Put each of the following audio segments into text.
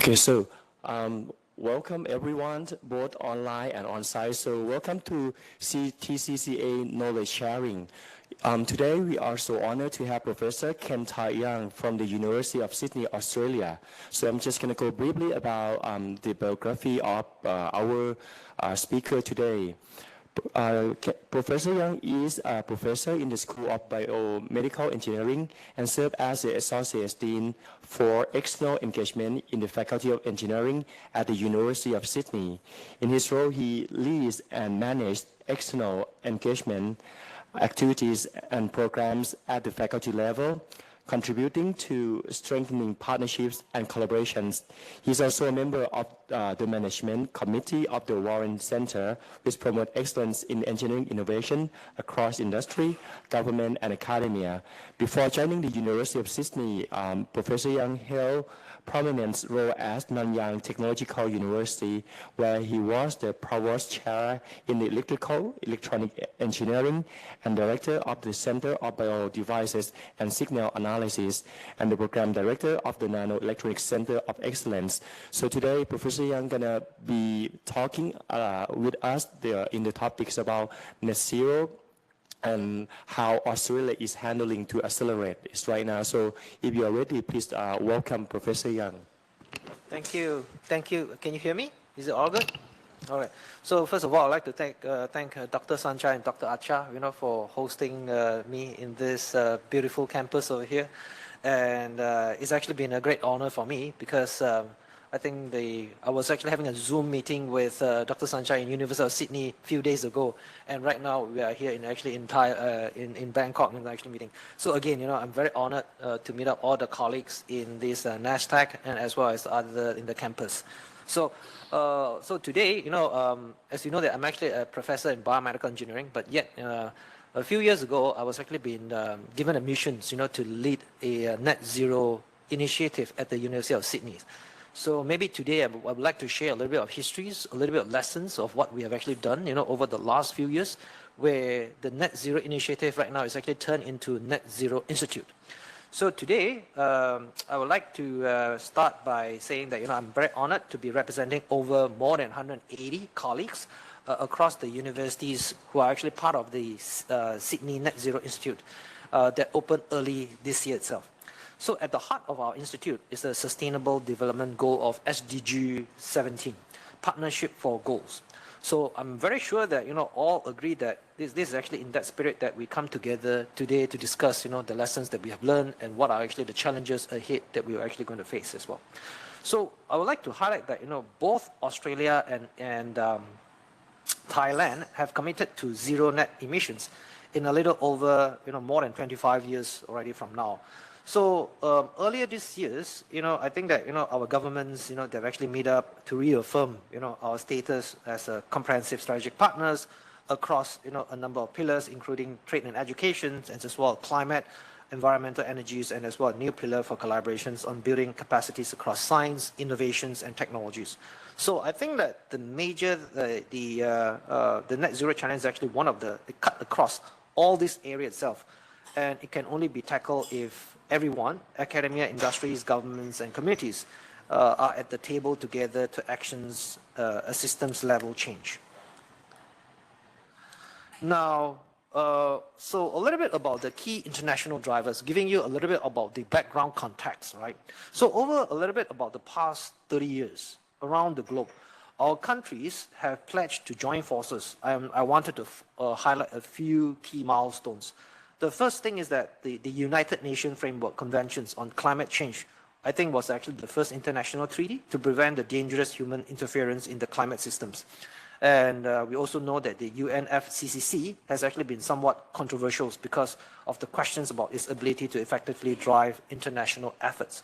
Okay, so welcome everyone, both online and on-site. So welcome to TCCA Knowledge Sharing. Today we are so honored to have Professor Ken Tai Young from the University of Sydney, Australia. So I'm just going to go briefly about the biography of our speaker today. Professor Young is a professor in the School of Biomedical Engineering and served as the Associate Dean for External Engagement in the Faculty of Engineering at the University of Sydney. In his role, he leads and manages external engagement activities and programs at the faculty level, contributing to strengthening partnerships and collaborations. He's also a member of the management committee of the Warren Center, which promotes excellence in engineering innovation across industry, government, and academia. Before joining the University of Sydney, Professor Young held prominent role at Nanyang Technological University, where he was the provost chair in the electronic engineering and director of the Center of Biodevices and Signal Analysis, and the program director of the Nano Electronics Center of Excellence. So today, Professor Young gonna be talking with us in the topics about net zero and how Australia is handling to accelerate this right now. So if you are ready, please welcome Professor Young. Thank you. Thank you. Can you hear me? Is it all good? All right. So first of all, I'd like to thank Dr. Sanchai and Dr. Acha, for hosting me in this beautiful campus over here. And it's actually been a great honor for me because I think I was actually having a Zoom meeting with Dr. Sanchai in University of Sydney a few days ago, and right now we are here in Bangkok in actually meeting. So again, I'm very honored to meet up all the colleagues in this NASDAQ and as well as other in the campus. So today, as you know, that I'm actually a professor in biomedical engineering, but yet a few years ago I was actually been given a mission, to lead a net zero initiative at the University of Sydney. So maybe today I would like to share a little bit of histories, a little bit of lessons of what we have actually done, over the last few years, where the Net Zero initiative right now is actually turned into Net Zero Institute. So today, I would like to start by saying that, I'm very honored to be representing over more than 180 colleagues across the universities who are actually part of the Sydney Net Zero Institute that opened early this year itself. So at the heart of our institute is the Sustainable Development Goal of SDG 17, Partnership for Goals. So I'm very sure that all agree that this is actually in that spirit that we come together today to discuss the lessons that we have learned and what are actually the challenges ahead that we are actually going to face as well. So I would like to highlight that both Australia and Thailand have committed to zero net emissions in a little over more than 25 years already from now. So earlier this year, I think that our governments, they've actually made up to reaffirm our status as a comprehensive strategic partners across a number of pillars, including trade and education, and as well climate, environmental energies, and as well a new pillar for collaborations on building capacities across science, innovations, and technologies. So I think that the major the net zero challenge is actually one of the cut across all this area itself, and it can only be tackled if everyone, academia, industries, governments, and communities are at the table together to actions a systems level change. Now, so a little bit about the key international drivers, giving you a little bit about the background context, right? So over a little bit about the past 30 years around the globe, our countries have pledged to join forces. I wanted to highlight a few key milestones. The first thing is that the United Nations Framework Conventions on Climate Change, I think, was actually the first international treaty to prevent the dangerous human interference in the climate systems. And we also know that the UNFCCC has actually been somewhat controversial because of the questions about its ability to effectively drive international efforts.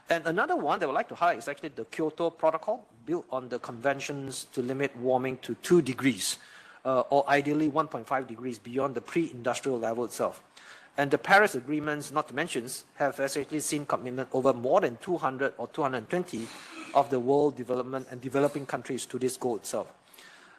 And another one that I would like to highlight is actually the Kyoto Protocol, built on the conventions to limit warming to 2 degrees. Or ideally 1.5 degrees beyond the pre-industrial level itself. And the Paris agreements, not to mention, have actually seen commitment over more than 200 or 220 of the world development and developing countries to this goal itself.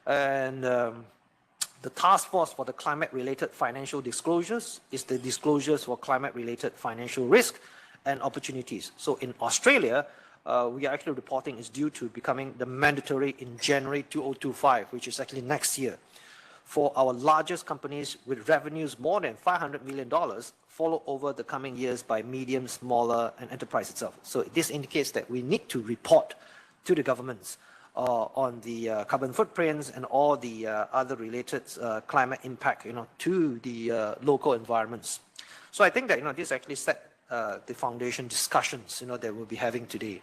And the task force for the climate-related financial disclosures is the disclosures for climate-related financial risk and opportunities. So in Australia, we are actually reporting is due to becoming the mandatory in January 2025, which is actually next year. For our largest companies with revenues more than $500 million, follow over the coming years by medium, smaller, and enterprise itself. So this indicates that we need to report to the governments on the carbon footprints and all the other related climate impact, to the local environments. So I think that, this actually set the foundation discussions, that we'll be having today.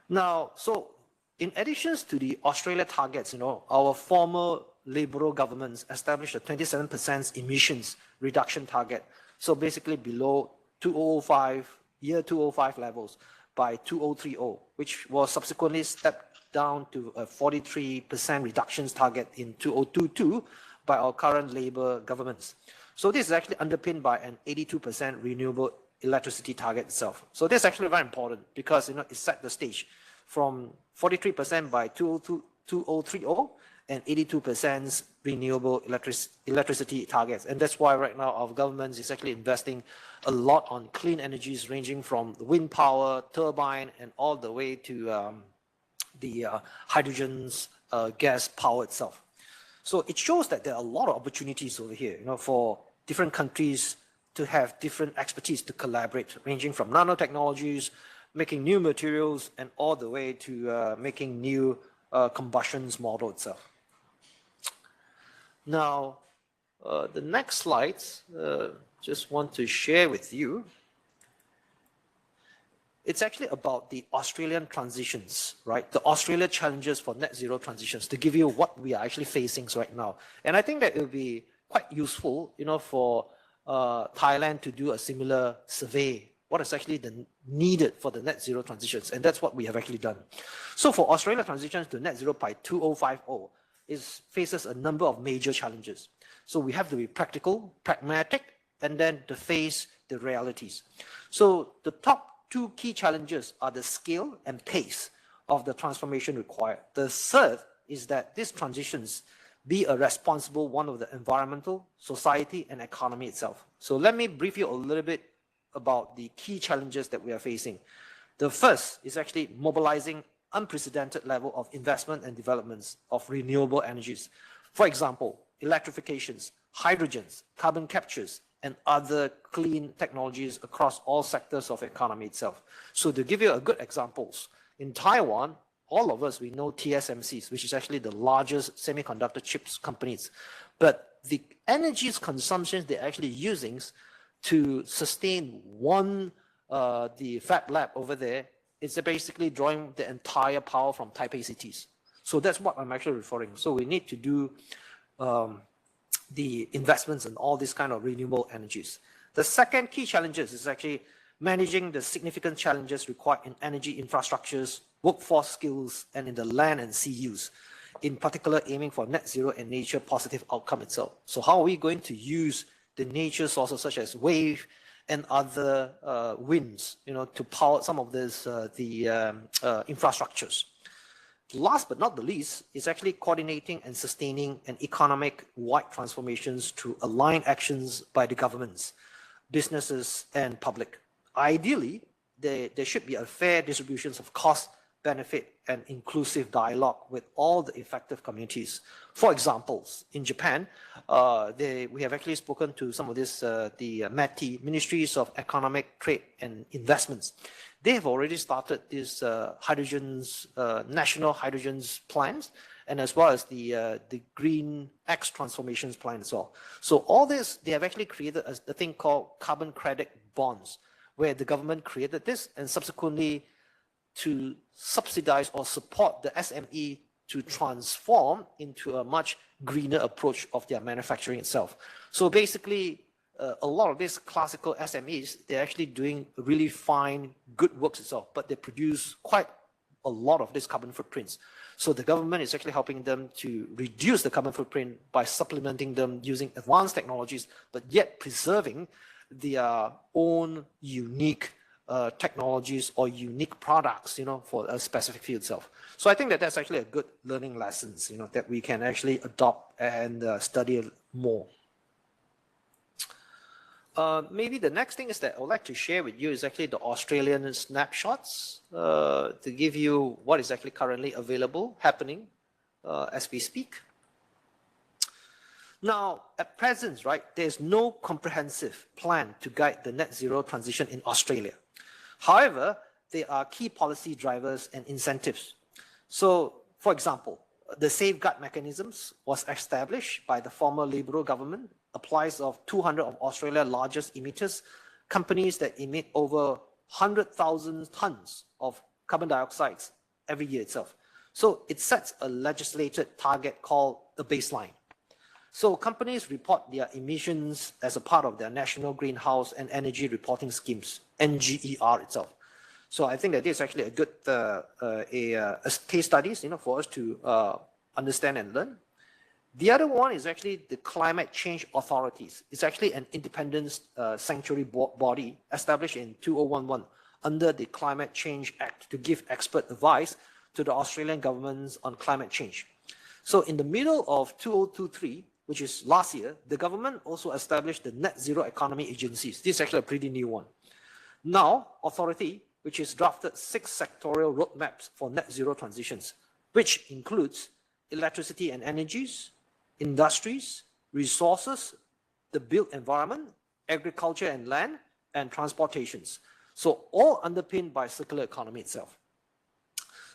Now, so in addition to the Australia targets, our former Liberal governments established a 27% emissions reduction target. So basically below 2005 levels by 2030, which was subsequently stepped down to a 43% reductions target in 2022 by our current Labour governments. So this is actually underpinned by an 82% renewable electricity target itself. So this is actually very important because, it set the stage from 43% by 2030 and 82% renewable electricity targets. And that's why right now our government is actually investing a lot on clean energies ranging from wind power, turbine, and all the way to the hydrogen's gas power itself. So it shows that there are a lot of opportunities over here, for different countries to have different expertise to collaborate, ranging from nanotechnologies, making new materials, and all the way to making new combustions model itself. Now, the next slides, just want to share with you. It's actually about the Australian transitions, right? The Australia challenges for net zero transitions, to give you what we are actually facing right now. And I think that it will be quite useful, for Thailand to do a similar survey. What is actually needed for the net zero transitions, and that's what we have actually done. So for Australia transitions to net zero by 2050, faces a number of major challenges. So we have to be practical, pragmatic, and then to face the realities. So the top two key challenges are the scale and pace of the transformation required. The third is that these transitions be a responsible one of the environmental, society, and economy itself. So let me brief you a little bit about the key challenges that we are facing. The first is actually mobilizing unprecedented level of investment and developments of renewable energies. For example, electrifications, hydrogens, carbon captures, and other clean technologies across all sectors of the economy itself. So to give you a good examples, in Taiwan, all of us, we know TSMCs, which is actually the largest semiconductor chips companies. But the energy consumption they're actually using to sustain the fab lab over there, it's basically drawing the entire power from Taipei cities. So that's what I'm actually referring. So we need to do the investments in all these kind of renewable energies. The second key challenges is actually managing the significant challenges required in energy infrastructures, workforce skills, and in the land and sea use, in particular aiming for net zero and nature positive outcome itself. So how are we going to use the nature sources such as wave and other winds, to power some of this, infrastructures. Last but not the least is actually coordinating and sustaining an economic-wide transformations through aligned actions by the governments, businesses, and public. Ideally, there should be a fair distribution of cost, benefit, and inclusive dialogue with all the affected communities. For example, in Japan, we have actually spoken to some of this, the METI, Ministries of Economic, Trade, and Investments. They have already started this national hydrogens plans, and as well as the Green X transformations plan as well. So all this, they have actually created a thing called carbon credit bonds, where the government created this and subsequently to subsidize or support the SME to transform into a much greener approach of their manufacturing itself. So basically, a lot of these classical SMEs, they're actually doing really fine, good works itself, but they produce quite a lot of these carbon footprints. So the government is actually helping them to reduce the carbon footprint by supplementing them using advanced technologies, but yet preserving their own unique technologies or unique products, for a specific field itself. So I think that that's actually a good learning lessons, that we can actually adopt and study more. Maybe the next thing is that I would like to share with you is actually the Australian snapshots to give you what is actually currently available, happening as we speak. Now, at present, right, there's no comprehensive plan to guide the net zero transition in Australia. However, there are key policy drivers and incentives. So, for example, the safeguard mechanisms was established by the former Liberal government, applies of 200 of Australia's largest emitters, companies that emit over 100,000 tons of carbon dioxide every year itself. So it sets a legislated target called the baseline. So companies report their emissions as a part of their National Greenhouse and Energy Reporting Schemes, NGER itself. So I think that this is actually a good case studies, for us to understand and learn. The other one is actually the Climate Change Authorities. It's actually an independent sanctuary body established in 2011 under the Climate Change Act to give expert advice to the Australian governments on climate change. So in the middle of 2023, which is last year, the government also established the Net Zero Economy Agencies. This is actually a pretty new one. Now, authority, which has drafted 6 sectorial roadmaps for net zero transitions, which includes electricity and energies, industries, resources, the built environment, agriculture and land, and transportations. So all underpinned by circular economy itself.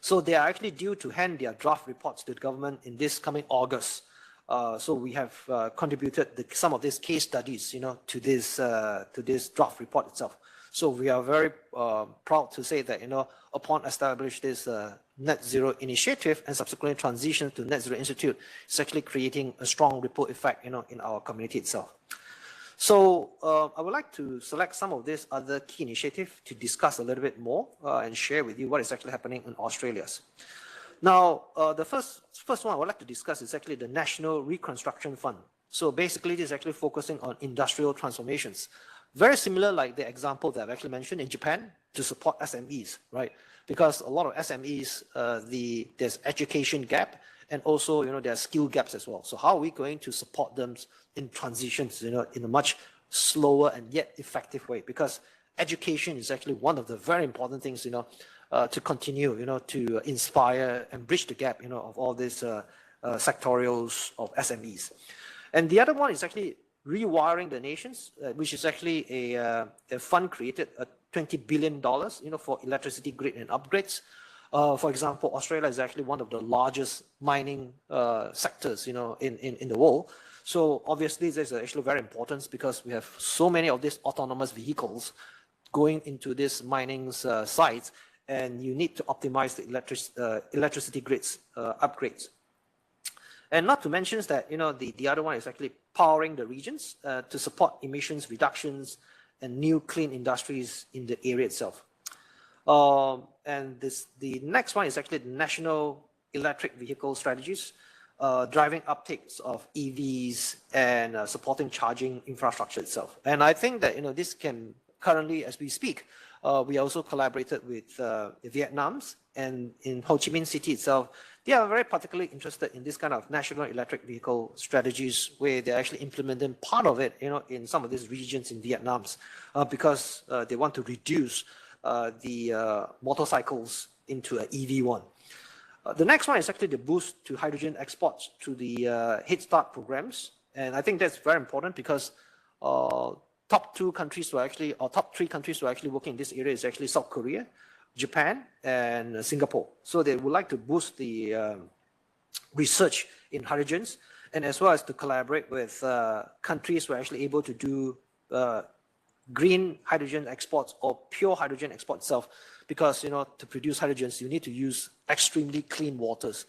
So they are actually due to hand their draft reports to the government in this coming August. So we have contributed some of these case studies, to this draft report itself. So we are very proud to say that, upon establish this net zero initiative and subsequently transition to net zero institute, it's actually creating a strong ripple effect, in our community itself. So I would like to select some of these other key initiatives to discuss a little bit more and share with you what is actually happening in Australia. Now, the first one I would like to discuss is actually the National Reconstruction Fund. So basically, this is actually focusing on industrial transformations. Very similar like the example that I've actually mentioned in Japan to support SMEs, right? Because a lot of SMEs, there's education gap and also, there are skill gaps as well. So how are we going to support them in transitions, in a much slower and yet effective way? Because education is actually one of the very important things, to continue, to inspire and bridge the gap, of all these sectorials of SMEs. And the other one is actually rewiring the nations, which is actually a fund created, $20 billion, for electricity grid and upgrades. For example, Australia is actually one of the largest mining sectors, in the world. So obviously, this is actually very important because we have so many of these autonomous vehicles going into these mining sites, and you need to optimize the electricity grids upgrades. And not to mention that, the other one is actually powering the regions to support emissions reductions and new clean industries in the area itself. And the next one is actually the National Electric Vehicle Strategies, driving uptakes of EVs and supporting charging infrastructure itself. And I think that, this can currently, as we speak, we also collaborated with Vietnam's, and in Ho Chi Minh City itself, they are very particularly interested in this kind of national electric vehicle strategies where they're actually implementing part of it, in some of these regions in Vietnam's, because they want to reduce the motorcycles into an EV one. The next one is actually the boost to hydrogen exports through the Head Start programs. And I think that's very important because top 3 countries who are actually working in this area is actually South Korea, Japan, and Singapore. So they would like to boost the research in hydrogens, and as well as to collaborate with countries who are actually able to do green hydrogen exports or pure hydrogen export itself, because to produce hydrogens you need to use extremely clean waters.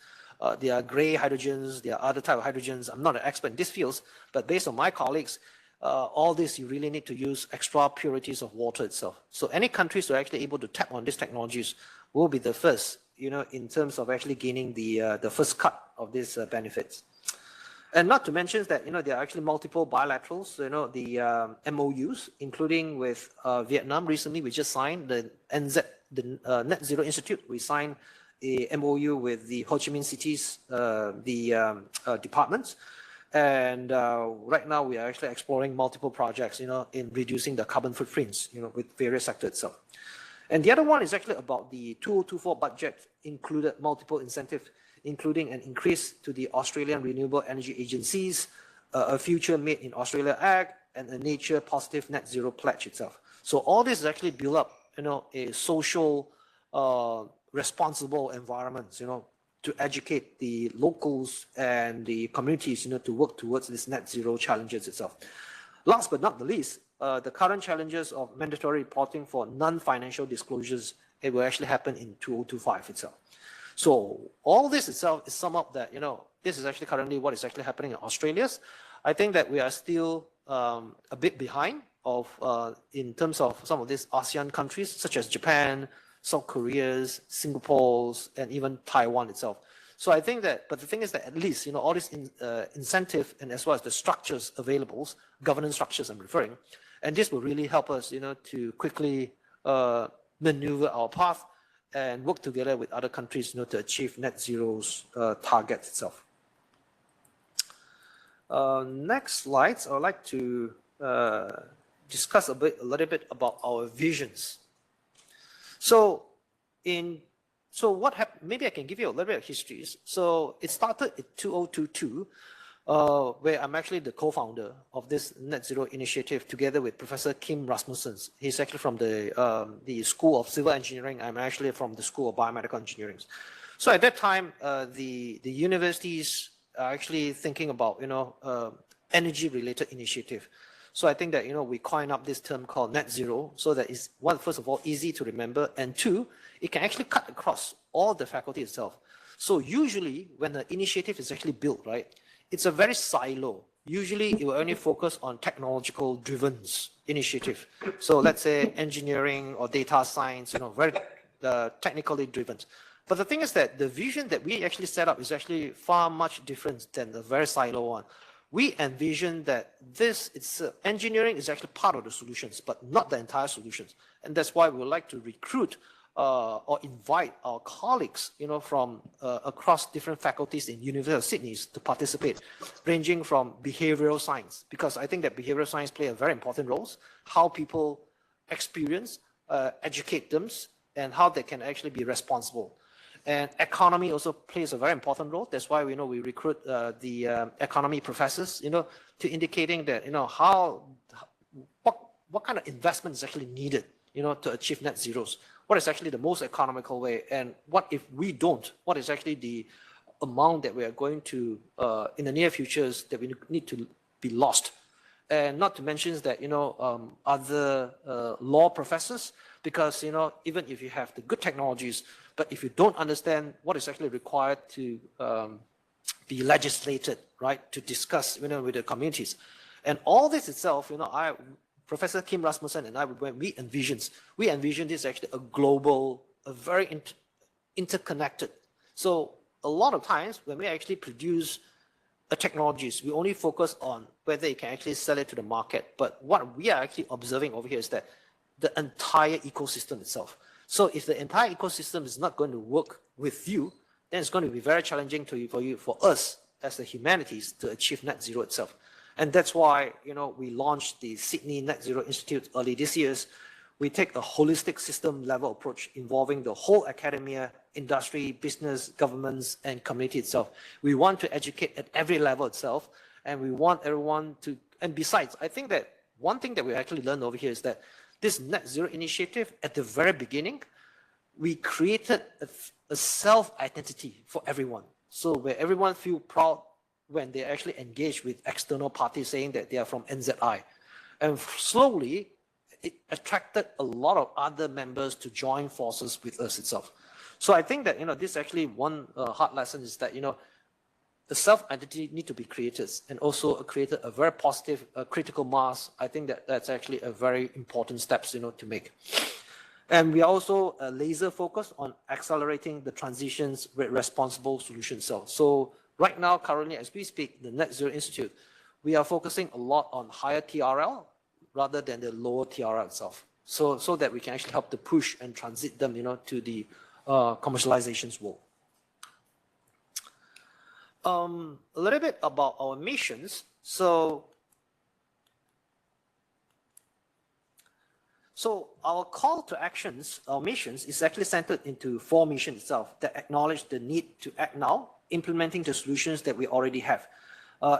There are gray hydrogens, there are other type of hydrogens. I'm not an expert in these fields, but based on my colleagues, all this you really need to use extra purities of water itself. So any countries who are actually able to tap on these technologies will be the first, in terms of actually gaining the first cut of these benefits. And not to mention that, there are actually multiple bilaterals, the MOUs, including with Vietnam. Recently, we just signed the NZ, the Net Zero Institute. We signed a MOU with the Ho Chi Minh City's, departments. And right now we are actually exploring multiple projects, in reducing the carbon footprints, with various sectors itself. And the other one is actually about the 2024 budget included multiple incentives, including an increase to the Australian Renewable Energy Agencies, a Future Made in Australia Act, and a Nature Positive Net Zero Pledge itself. So all this is actually build up, a social, responsible environment, to educate the locals and the communities, to work towards this net zero challenges itself. Last but not the least, the current challenges of mandatory reporting for non-financial disclosures, it will actually happen in 2025 itself. So all this itself is sum up that, this is actually currently what is actually happening in Australia. I think that we are still a bit behind in terms of some of these ASEAN countries, such as Japan, South Korea's, Singapore's, and even Taiwan itself. So I think that, but the thing is that at least, all these incentive and as well as the structures available, governance structures I'm referring, and this will really help us, to quickly maneuver our path and work together with other countries, to achieve net zero's target itself. Next slides, I would like to discuss a little bit about our visions. So what happened, maybe I can give you a little bit of history. So it started in 2022, where I'm actually the co-founder of this net zero initiative together with Professor Kim Rasmussen. He's actually from the School of Civil Engineering. I'm actually from the School of Biomedical Engineering. So at that time, the universities are actually thinking about, energy-related initiative. So I think that, we coined up this term called net zero, so that it's, one, first of all, easy to remember, and two, it can actually cut across all the faculty itself. So usually when the initiative is actually built, right, it's a very silo. Usually it will only focus on technological driven initiative. So let's say engineering or data science, very technically driven. But the thing is that the vision that we actually set up is actually far much different than the very silo one. We envision that engineering is actually part of the solutions, but not the entire solutions. And that's why we would like to recruit or invite our colleagues, from across different faculties in University of Sydney to participate, ranging from behavioral science, because I think that behavioral science play a very important role, how people experience, educate them, and how they can actually be responsible. And economy also plays a very important role. That's why we recruit the economy professors, to indicating that, what kind of investment is actually needed, to achieve net zeros. What is actually the most economical way, and what if we don't? What is actually the amount that we are going to in the near futures that we need to be lost? And not to mention that other law professors, because even if you have the good technologies, but if you don't understand what is actually required to be legislated, right, to discuss with the communities, and all this itself, Professor Kim Rasmussen and I, when we envision this actually a global, a very interconnected. So a lot of times when we actually produce technologies, we only focus on whether you can actually sell it to the market. But what we are actually observing over here is that the entire ecosystem itself. So if the entire ecosystem is not going to work with you, then it's going to be very challenging for us as the humanities to achieve net zero itself. And that's why, we launched the Sydney Net Zero Institute early this year. We take a holistic system level approach involving the whole academia, industry, business, governments, and community itself. We want to educate at every level itself, and we want everyone to, and besides, I think that one thing that we actually learned over here is that this net zero initiative, at the very beginning, we created a self-identity for everyone. So where everyone feel proud when they actually engage with external parties saying that they are from NZI. And slowly, it attracted a lot of other members to join forces with us itself. So I think that, this is actually one hard lesson is that, the self-identity need to be created and also created a very positive critical mass. I think that that's actually a very important steps, to make. And we are also laser focused on accelerating the transitions with responsible solutions. So right now, currently, as we speak, the Net Zero Institute, we are focusing a lot on higher TRL rather than the lower TRL itself. So that we can actually help to push and transit them, to the commercializations world. A little bit about our missions. So our call to actions, our missions, is actually centered into 4 missions itself that acknowledge the need to act now, implementing the solutions that we already have,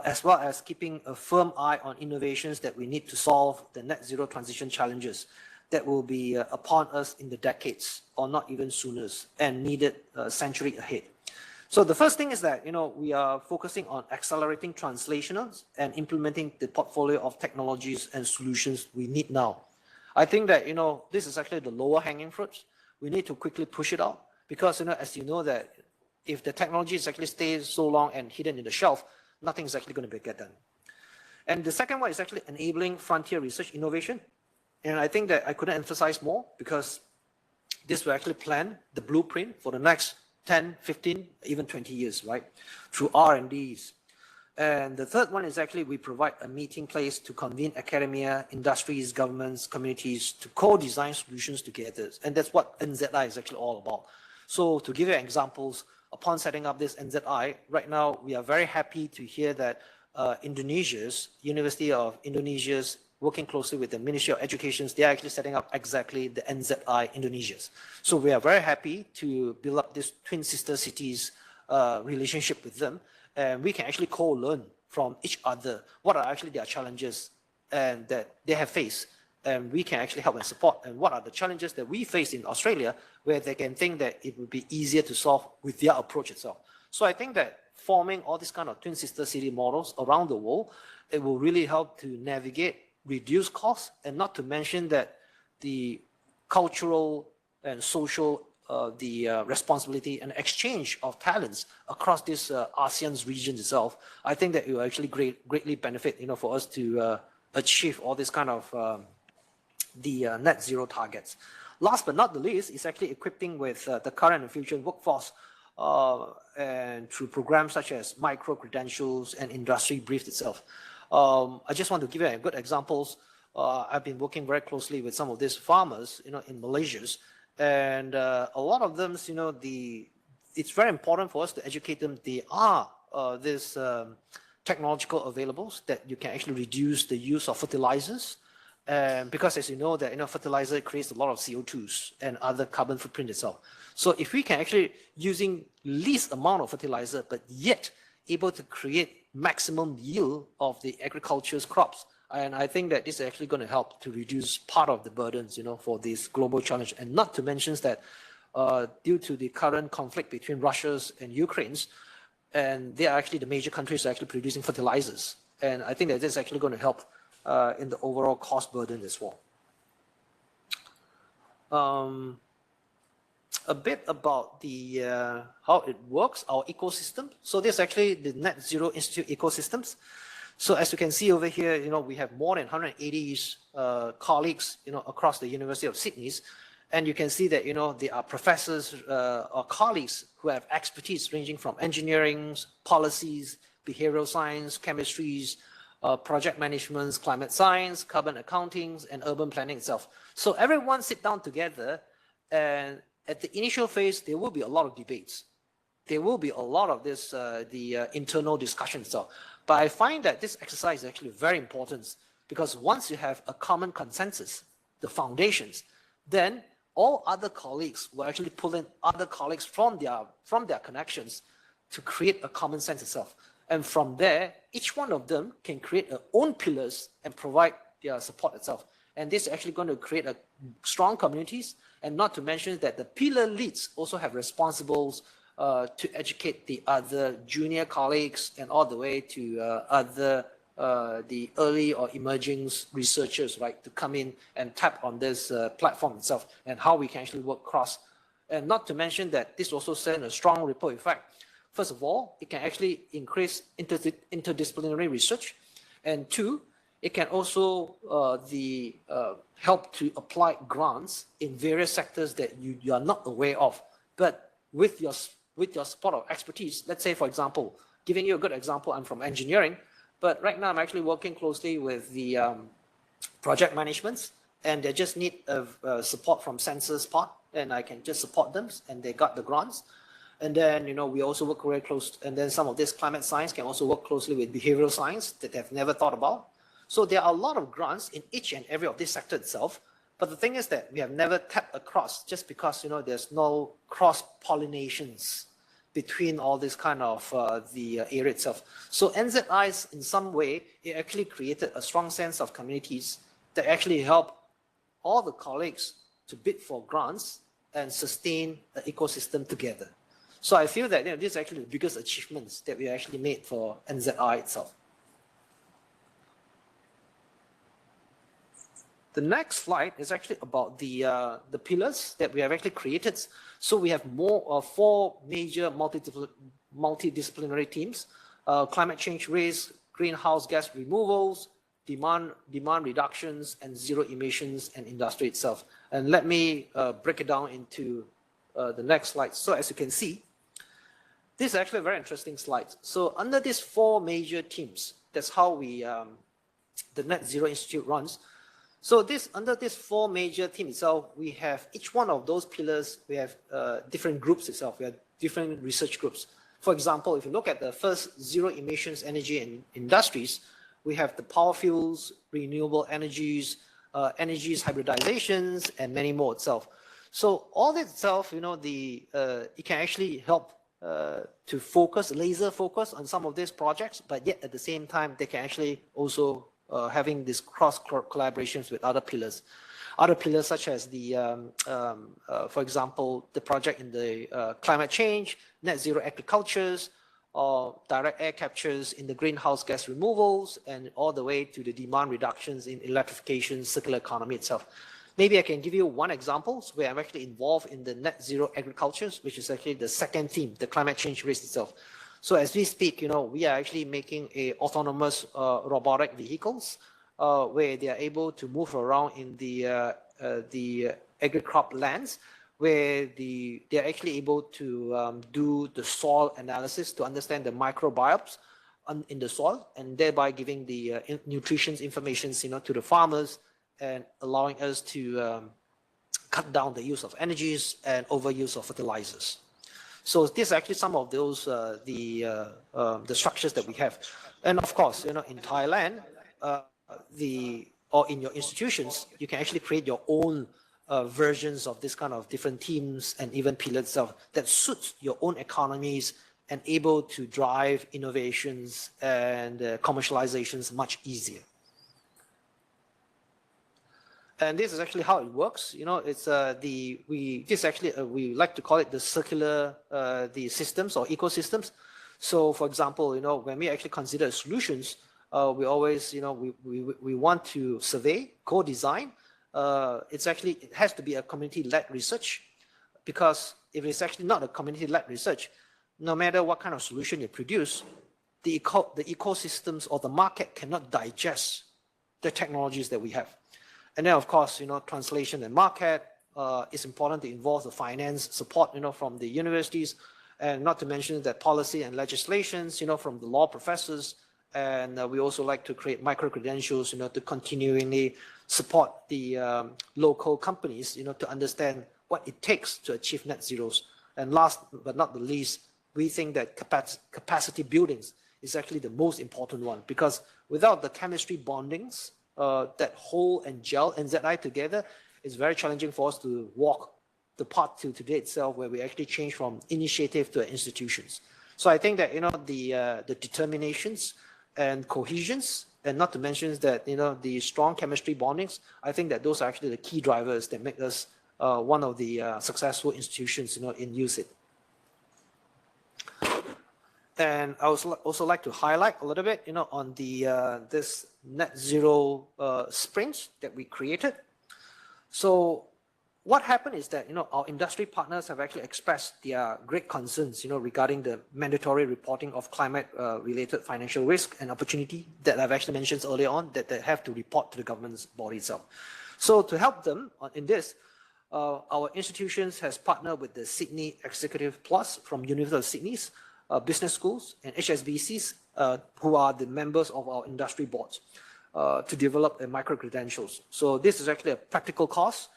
as well as keeping a firm eye on innovations that we need to solve the net zero transition challenges that will be upon us in the decades, or not even sooner, and needed a century ahead. So the first thing is that, we are focusing on accelerating translational and implementing the portfolio of technologies and solutions we need now. I think that, this is actually the lower hanging fruit. We need to quickly push it out because, as you know that if the technology is actually stays so long and hidden in the shelf, nothing is actually going to get done. And the second one is actually enabling frontier research innovation. And I think that I couldn't emphasize more because this will actually plan the blueprint for the next 10, 15, even 20 years, right? Through R&Ds. And the third one is actually we provide a meeting place to convene academia, industries, governments, communities to co-design solutions together. And that's what NZI is actually all about. So to give you examples, upon setting up this NZI, right now we are very happy to hear that University of Indonesia's working closely with the Ministry of Education, they are actually setting up exactly the NZI Indonesia's. So we are very happy to build up this twin sister cities relationship with them. And we can actually co-learn from each other what are actually their challenges and that they have faced. And we can actually help and support. And what are the challenges that we face in Australia where they can think that it would be easier to solve with their approach itself. So I think that forming all these kind of twin sister city models around the world, it will really help to navigate, reduce costs, and not to mention that the cultural and social responsibility and exchange of talents across this ASEAN's region itself, I think that it will actually greatly benefit, for us to achieve all this kind of the net zero targets. Last but not the least is actually equipping with the current and future workforce and through programs such as micro credentials and industry briefs itself. I just want to give you good examples. I've been working very closely with some of these farmers, in Malaysia, and a lot of them, it's very important for us to educate them. There are these technological availables that you can actually reduce the use of fertilizers, because as you know that fertilizer creates a lot of CO2s and other carbon footprint itself. So if we can actually using least amount of fertilizer, but yet able to create maximum yield of the agriculture's crops. And I think that this is actually going to help to reduce part of the burdens, for this global challenge. And not to mention that due to the current conflict between Russia and Ukraine, and they are actually the major countries actually producing fertilizers. And I think that this is actually going to help in the overall cost burden as well. A bit about the how it works, our ecosystem. So this is actually the Net Zero Institute ecosystems. So as you can see over here, we have more than 180 colleagues, across the University of Sydney's, and you can see that there are professors or colleagues who have expertise ranging from engineering, policies, behavioral science, chemistries, project management, climate science, carbon accounting, and urban planning itself. So everyone sit down together, and at the initial phase, there will be a lot of debates. There will be a lot of this, the internal discussion itself. But I find that this exercise is actually very important because once you have a common consensus, the foundations, then all other colleagues will actually pull in other colleagues from their connections to create a common sense itself. And from there, each one of them can create their own pillars and provide their support itself. And this is actually going to create a strong communities, and not to mention that the pillar leads also have responsibles to educate the other junior colleagues and all the way to other the early or emerging researchers, right, to come in and tap on this platform itself and how we can actually work cross. And not to mention that this also sends a strong ripple effect. First of all, it can actually increase interdisciplinary research, and two, it can also help to apply grants in various sectors that you are not aware of. But with your support of expertise, let's say, for example, giving you a good example, I'm from engineering, but right now I'm actually working closely with the project management, and they just need support from census part, and I can just support them, and they got the grants. And then, we also work very close, and then some of this climate science can also work closely with behavioral science that they've never thought about. So there are a lot of grants in each and every of this sector itself. But the thing is that we have never tapped across just because, there's no cross-pollinations between all this kind of the area itself. So NZIs, in some way, it actually created a strong sense of communities that actually help all the colleagues to bid for grants and sustain the ecosystem together. So I feel that this is actually the biggest achievements that we actually made for NZI itself. The next slide is actually about the pillars that we have actually created. So we have four major multidisciplinary teams: climate change risk, greenhouse gas removals, demand reductions, and zero emissions and industry itself. And let me break it down into the next slide. So as you can see, this is actually a very interesting slide. So under these four major teams, that's how we the Net Zero Institute runs. So under this four major teams itself, we have each one of those pillars, we have different groups itself, we have different research groups. For example, if you look at the first zero emissions energy and industries, we have the power fuels, renewable energies, energies hybridizations, and many more itself. So all this itself, it can actually help to laser focus on some of these projects, but yet at the same time, they can actually also having these cross collaborations with other pillars. Other pillars such as for example, the project in the climate change, net zero agricultures, or direct air captures in the greenhouse gas removals, and all the way to the demand reductions in electrification, circular economy itself. Maybe I can give you one example where I'm actually involved in the net zero agricultures, which is actually the second theme, the climate change risk itself. So as we speak, we are actually making autonomous robotic vehicles where they are able to move around in the agri-crop lands, where they're actually able to do the soil analysis to understand the microbiomes in the soil, and thereby giving the nutrition information to the farmers and allowing us to cut down the use of energies and overuse of fertilizers. So this is actually some of those the structures that we have, and of course, in Thailand, or in your institutions, you can actually create your own versions of this kind of different teams and even pillars itself that suits your own economies and able to drive innovations and commercializations much easier. And this is actually how it works. It's we like to call it the circular the systems or ecosystems. So, for example, when we actually consider solutions, we always we want to survey, co-design. It has to be a community-led research, because if it's actually not a community-led research, no matter what kind of solution you produce, the ecosystems or the market cannot digest the technologies that we have. And then, of course, translation and market is important to involve the finance support, from the universities, and not to mention that policy and legislations, from the law professors. And we also like to create micro-credentials, to continually support the local companies, to understand what it takes to achieve net zeros. And last but not the least, we think that capacity buildings is actually the most important one, because without the chemistry bondings that hold and gel NZI together, it's very challenging for us to walk the path to today itself, where we actually change from initiative to institutions. So I think that the determinations and cohesions, and not to mention that the strong chemistry bondings, I think that those are actually the key drivers that make us one of the successful institutions in UCIT. And I would also like to highlight a little bit on this net zero sprint that we created. So what happened is that our industry partners have actually expressed their great concerns regarding the mandatory reporting of climate related financial risk and opportunity that I've actually mentioned earlier on, that they have to report to the government's body itself. So to help them in this, our institutions has partnered with the Sydney Executive Plus from University of Sydney's business schools and HSBCs who are the members of our industry boards to develop a micro-credentials. So this is actually a practical course.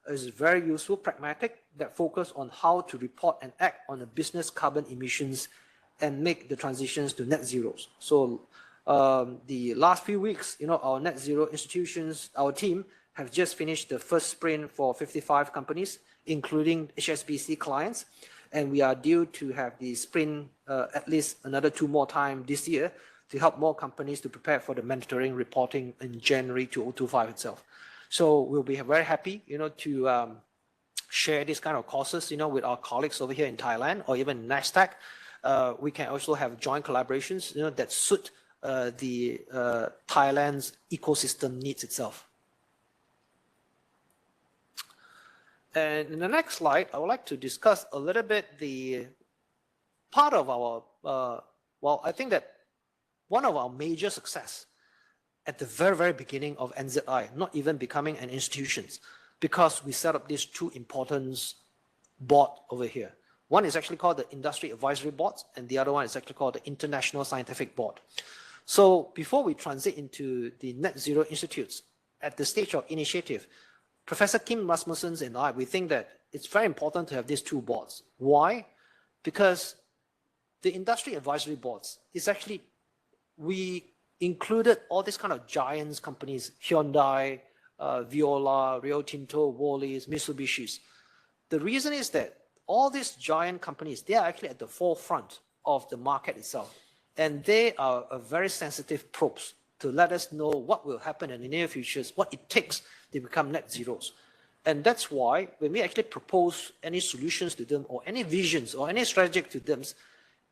It's very useful, pragmatic, that focus on how to report and act on the business carbon emissions and make the transitions to net zeros. So the last few weeks, our net zero institutions, our team have just finished the first sprint for 55 companies, including HSBC clients. And we are due to have the sprint at least another 2 more times this year to help more companies to prepare for the mandatory reporting in January 2025 itself. So we'll be very happy, to share this kind of courses, with our colleagues over here in Thailand or even NASDAQ. We can also have joint collaborations, that suit the Thailand's ecosystem needs itself. And in the next slide, I would like to discuss a little bit the part of our, well, I think that one of our major success at the very, very beginning of NZI, not even becoming an institution, because we set up these 2 important board over here. One is actually called the Industry Advisory Board, and the other one is actually called the International Scientific Board. So before we transit into the Net Zero Institutes, at the stage of initiative, Professor Kim Rasmussen and I, we think that it's very important to have these 2 boards. Why? Because the Industry Advisory Boards is actually, we included all these kind of giants companies, Hyundai, Viola, Rio Tinto, Wallis, Mitsubishi's. The reason is that all these giant companies, they are actually at the forefront of the market itself. And they are a very sensitive probes to let us know what will happen in the near future, what it takes to become net zeros. And that's why when we actually propose any solutions to them or any visions or any strategy to them,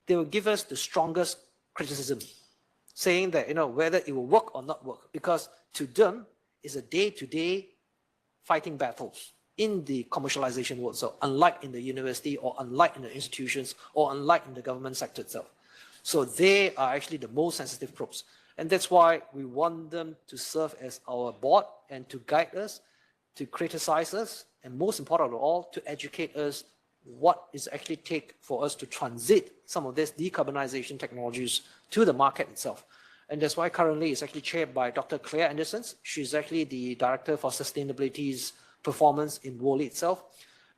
they will give us the strongest criticism, saying that, whether it will work or not work, because to them, it's a day-to-day fighting battles in the commercialization world. So unlike in the university or unlike in the institutions or unlike in the government sector itself. So they are actually the most sensitive probes. And that's why we want them to serve as our board and to guide us, to criticize us, and most important of all, to educate us what is actually take for us to transit some of these decarbonization technologies to the market itself. And that's why currently it's actually chaired by Dr. Claire Anderson. She's actually the Director for Sustainability's Performance in Worley itself.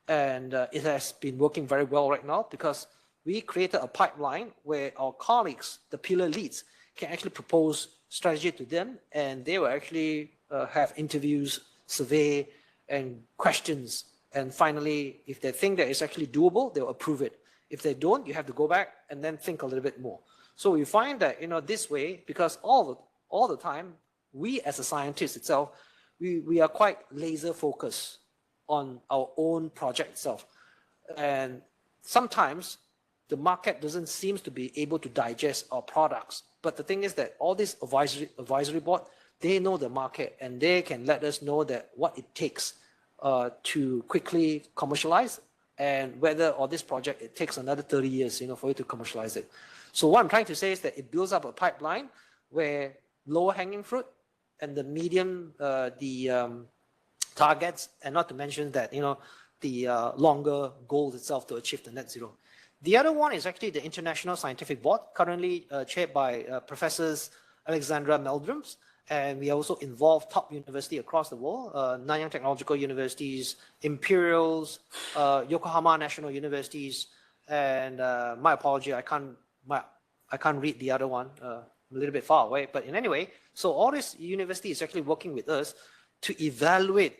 And it has been working very well right now because we created a pipeline where our colleagues, the pillar leads, can actually propose strategy to them, and they will actually have interviews, survey, and questions. And finally, if they think that it's actually doable, they'll approve it. If they don't, you have to go back and then think a little bit more. So we find that, this way, because all the time, we as a scientist itself, we are quite laser focused on our own project itself. And sometimes the market doesn't seem to be able to digest our products. But the thing is that all this advisory board, they know the market and they can let us know that what it takes to quickly commercialize, and whether all this project, it takes another 30 years, for you to commercialize it. So what I'm trying to say is that it builds up a pipeline where lower hanging fruit and the medium, targets, and not to mention that, the longer goals itself to achieve the net zero. The other one is actually the International Scientific Board, currently chaired by Professors Alexandra Meldrums, and we also involve top universities across the world, Nanyang Technological Universities, Imperials, Yokohama National Universities, and my apology, I can't read the other one, a little bit far away, but in any way, so all these universities is actually working with us to evaluate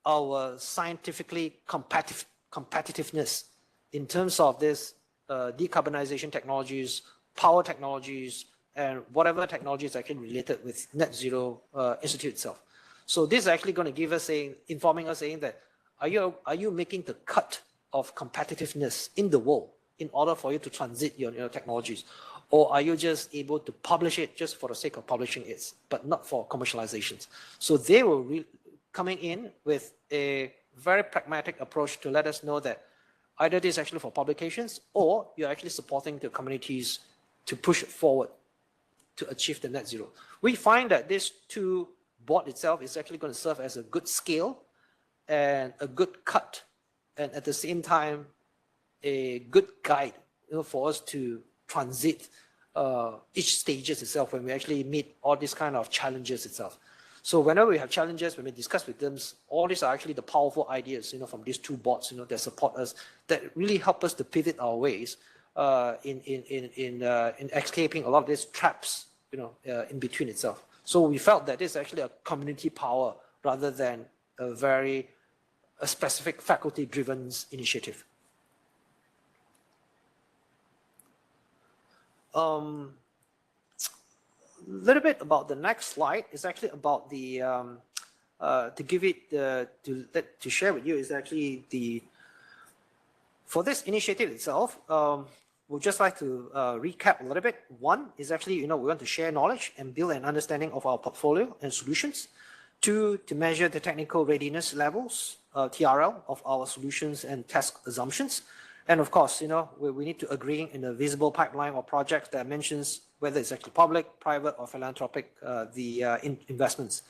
our scientifically competitiveness in terms of this decarbonization technologies, power technologies, and whatever technology is actually related with Net Zero Institute itself. So this is actually going to give us informing us saying that, are you making the cut of competitiveness in the world in order for you to transit your technologies? Or are you just able to publish it just for the sake of publishing it, but not for commercializations? So they will coming in with a very pragmatic approach to let us know that either this is actually for publications or you're actually supporting the communities to push it forward to achieve the net zero. We find that this 2 board itself is actually going to serve as a good scale and a good cut, and at the same time, a good guide for us to transit each stages itself when we actually meet all these kind of challenges itself. So whenever we have challenges, when we discuss with them, all these are actually the powerful ideas, from these two boards, that support us, that really help us to pivot our ways in escaping a lot of these traps, in between itself. So we felt that this is actually a community power rather than a specific faculty-driven initiative. Little bit about the next slide is actually about the to share with you is actually for this initiative itself. We'd just like to recap a little bit. One is actually we want to share knowledge and build an understanding of our portfolio and solutions. Two, to measure the technical readiness levels (TRL) of our solutions and test assumptions. And of course, we need to agree in a visible pipeline or project that mentions whether it's actually public, private, or philanthropic, investments.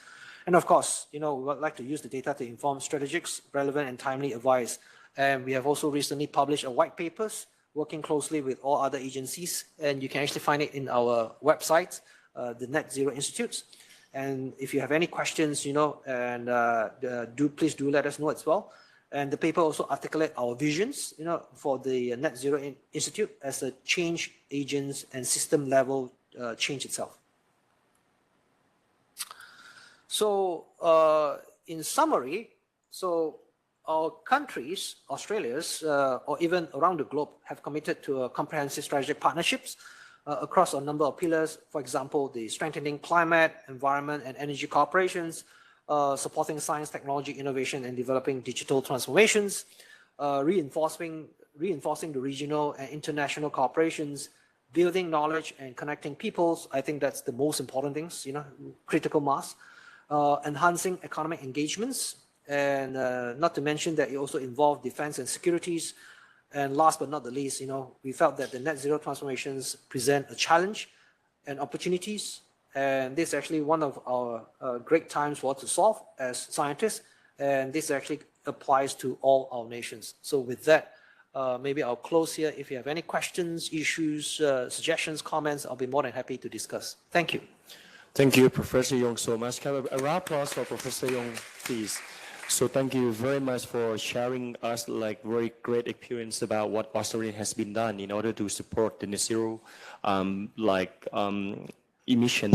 And of course, we would like to use the data to inform strategic, relevant, and timely advice. And we have also recently published a white papers working closely with all other agencies. And you can actually find it in our website, the Net Zero Institutes. And if you have any questions, please do let us know as well. And the paper also articulate our visions, for the Net Zero Institute as a change agents and system level change itself. So in summary, our countries, Australia's, or even around the globe, have committed to comprehensive strategic partnerships across a number of pillars. For example, the strengthening climate, environment, and energy cooperations, supporting science, technology, innovation, and developing digital transformations, reinforcing the regional and international cooperations, building knowledge and connecting peoples. I think that's the most important things, critical mass, enhancing economic engagements, and not to mention that it also involved defense and securities. And last but not the least, we felt that the net zero transformations present a challenge and opportunities. And this is actually one of our great times for us to solve as scientists. And this actually applies to all our nations. So with that, maybe I'll close here. If you have any questions, issues, suggestions, comments, I'll be more than happy to discuss. Thank you. Thank you, Professor Yong, so much. Can I have a round of applause for Professor Yong, please? So thank you very much for sharing us very great experience about what Australia has been done in order to support the net zero emission.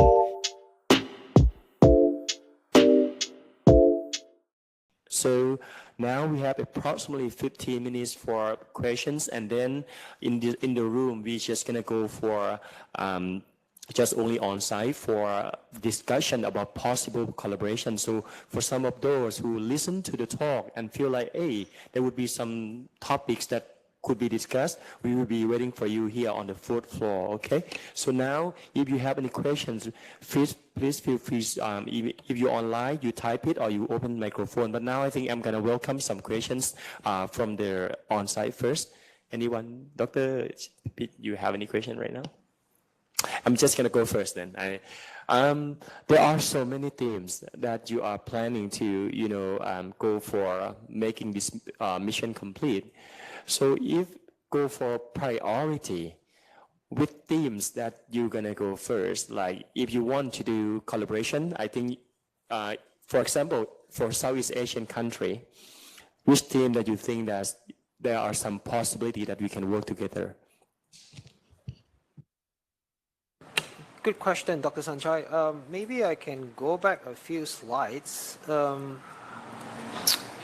So now we have approximately 15 minutes for questions, and then in the room we're just gonna go for just only on site for discussion about possible collaboration. So for some of those who listen to the talk and feel like, hey, there would be some topics that could be discussed, we will be waiting for you here on the fourth floor, okay? So now, if you have any questions, please feel free, if you're online, you type it or you open the microphone. But now I think I'm gonna welcome some questions from the on-site first. Anyone? Dr. You have any question right now? I'm just gonna go first then. There are so many themes that you are planning to, go for making this mission complete. So if go for priority with themes that you're gonna go first, like if you want to do collaboration, I think, for example, for Southeast Asian country, which theme that you think that there are some possibility that we can work together? Good question, Dr. Sanchai. Maybe I can go back a few slides.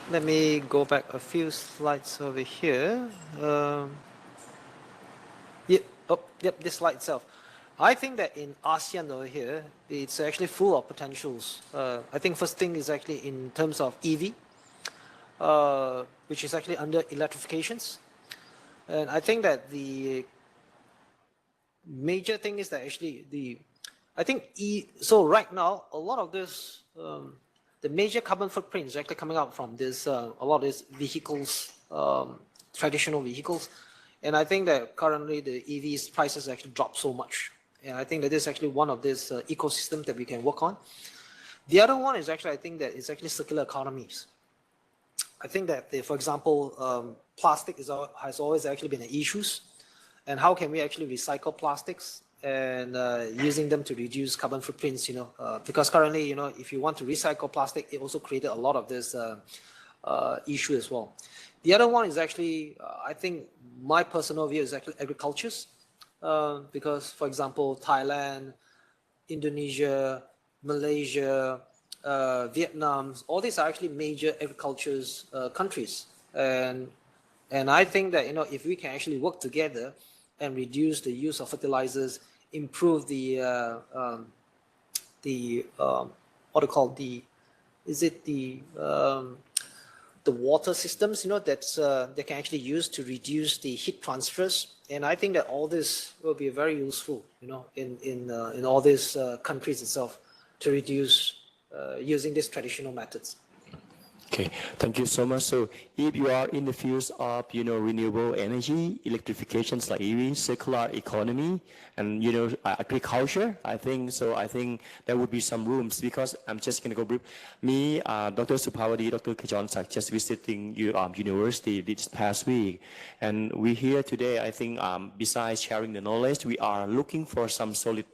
Let me go back a few slides over here. Yep, this slide itself. I think that in ASEAN over here, it's actually full of potentials. I think first thing is actually in terms of EV, which is actually under electrifications. And I think that the major thing is that actually so right now, a lot of this, the major carbon footprint is actually coming out from this, a lot of these vehicles, traditional vehicles. And I think that currently the EVs prices actually dropped so much. And I think that this is actually one of these ecosystems that we can work on. The other one is actually, I think that it's actually circular economies. I think that, for example, plastic has always actually been an issue. And how can we actually recycle plastics and using them to reduce carbon footprints, because currently, if you want to recycle plastic, it also created a lot of this issue as well. The other one is actually, I think my personal view is actually agricultures, because for example, Thailand, Indonesia, Malaysia, Vietnam, all these are actually major agricultures countries. And I think that, if we can actually work together and reduce the use of fertilizers, improve the what do you call the water systems, that they can actually use to reduce the heat transfers. And I think that all this will be very useful, in all these countries itself to reduce using these traditional methods. Okay, thank you so much. So if you are in the fields of, renewable energy, electrifications like EV, circular economy, and, agriculture, I think there would be some rooms, because I'm just going to go brief. Me, Dr. Supawadi, Dr. Kajonsak, just visiting university this past week. And we here today, I think, besides sharing the knowledge, we are looking for some solid,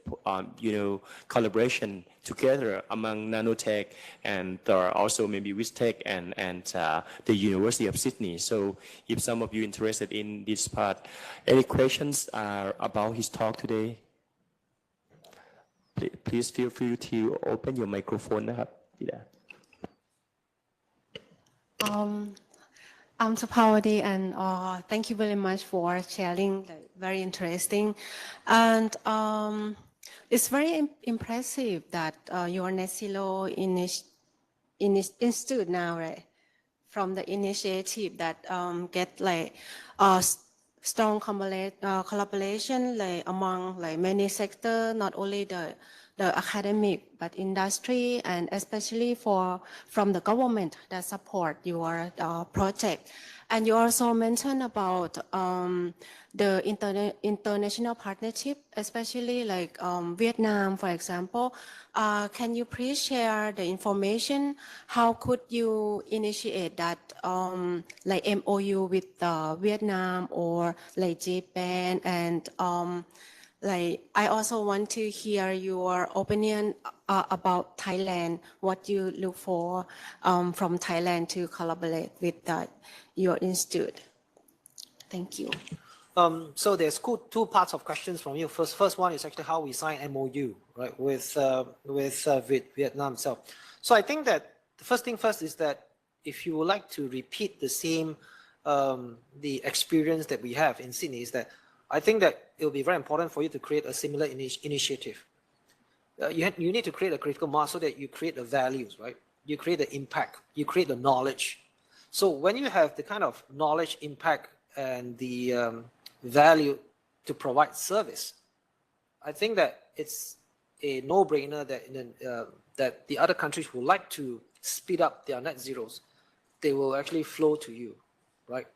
collaboration together among nanotech and also maybe with tech and the University of Sydney. So if some of you interested in this part, any questions about his talk today? Please feel free to open your microphone. I'm Supawadi, and thank you very much for sharing. Very interesting, and it's very impressive that your net zero institute now, right? From the initiative that get strong collaboration among many sectors, not only the academic but industry, and especially from the government that support your project. And you also mentioned about the international partnership, especially Vietnam, for example. Can you please share the information? How could you initiate that MOU with Vietnam or Japan? And I also want to hear your opinion about Thailand, what you look for from Thailand to collaborate with your institute. Thank you. So there's two parts of questions from you. First one is actually how we sign MOU, right, with Vietnam itself. So I think that the first thing first is that if you would like to repeat the same the experience that we have in Sydney, is that I think that it will be very important for you to create a similar initiative. You need to create a critical mass so that you create the values, right? You create the impact, you create the knowledge. So when you have the kind of knowledge, impact, and the value to provide service, I think that it's a no-brainer that that the other countries would like to speed up their net zeros. They will actually flow to you, right?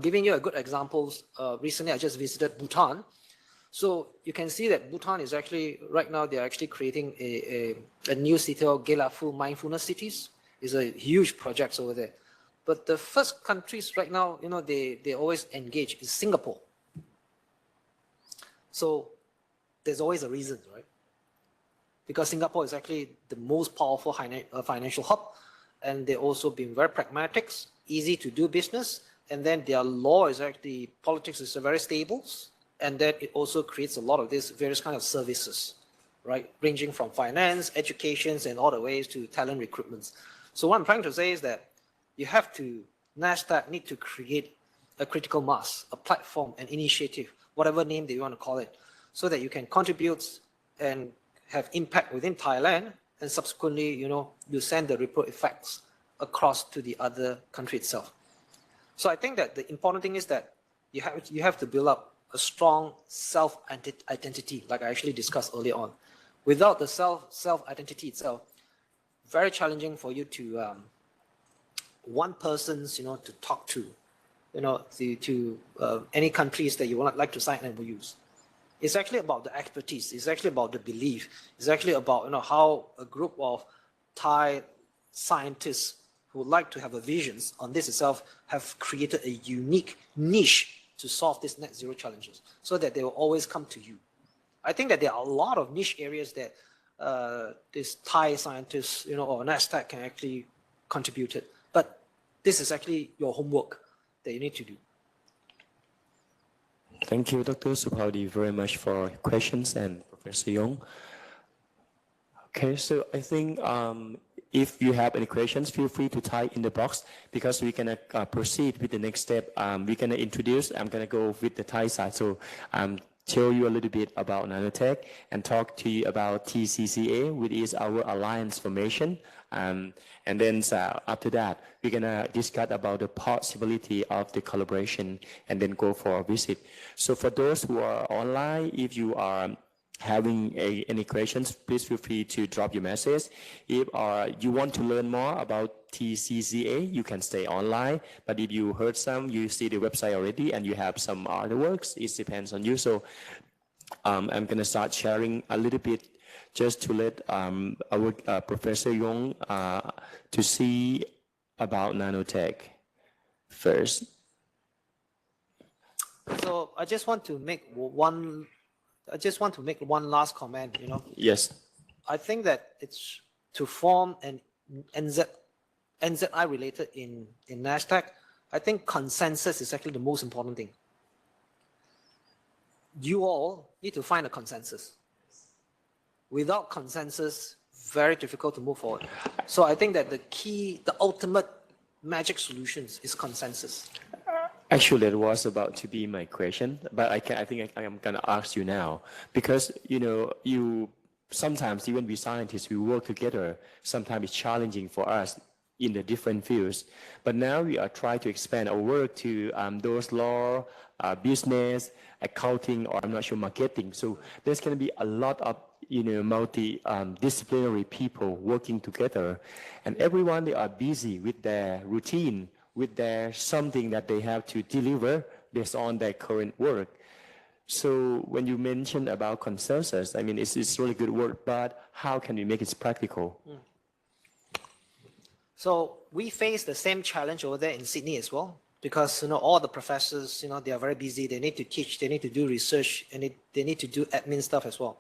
Giving you a good examples, recently I just visited Bhutan. So you can see that Bhutan is actually, right now, they're actually creating a new city called Gelafu Mindfulness Cities. It's a huge project over there. But the first countries right now, they always engage is Singapore. So there's always a reason, right? Because Singapore is actually the most powerful financial hub, and they've also been very pragmatic, easy to do business, and then their law is actually, politics is very stable, and then it also creates a lot of these various kind of services, right? Ranging from finance, educations, and all the ways to talent recruitments. So what I'm trying to say is that you have to, NASDAQ need to create a critical mass, a platform, an initiative, whatever name that you want to call it, so that you can contribute and have impact within Thailand, and subsequently, you send the ripple effects across to the other country itself. So I think that the important thing is that you have to build up a strong self-identity, like I actually discussed earlier on. Without the self-identity itself, very challenging for you to one person's, to talk to, to any countries that you would like to sign MOUs. It's actually about the expertise. It's actually about the belief. It's actually about how a group of Thai scientists who would like to have a visions on this itself have created a unique niche to solve these net zero challenges, so that they will always come to you. I think that there are a lot of niche areas that this Thai scientists, or NASDAQ can actually contribute it. But this is actually your homework that you need to do. Thank you, Dr. Supawdi, very much for questions and Professor Yong. Okay, so I think if you have any questions, feel free to type in the box because we're gonna proceed with the next step. We're gonna introduce. I'm gonna go with the Thai side. So tell you a little bit about nanotech and talk to you about TCCA, which is our alliance formation. And then after that, we're gonna discuss about the possibility of the collaboration and then go for a visit. So for those who are online, if you are having any questions, please feel free to drop your message. If you want to learn more about TCCA, you can stay online. But if you heard some, you see the website already, and you have some other works, it depends on you. So I'm going to start sharing a little bit just to let our Professor Yong to see about nanotech first. So I just want to make one last comment, Yes. I think that it's to form an NZI related in NASDAQ. I think consensus is actually the most important thing. You all need to find a consensus. Without consensus, very difficult to move forward. So I think that the ultimate magic solutions is consensus. Actually, that was about to be my question, but I think I'm going to ask you now because you sometimes even we scientists we work together. Sometimes it's challenging for us in the different fields, but now we are trying to expand our work to those law, business, accounting, or I'm not sure marketing. So there's going to be a lot of multi-disciplinary people working together, and everyone they are busy with their routine. With their something that they have to deliver based on their current work. So when you mention about consensus, I mean, it's really good work, but how can we make it practical? So we face the same challenge over there in Sydney as well, because all the professors, they are very busy. They need to teach, they need to do research, and they need to do admin stuff as well.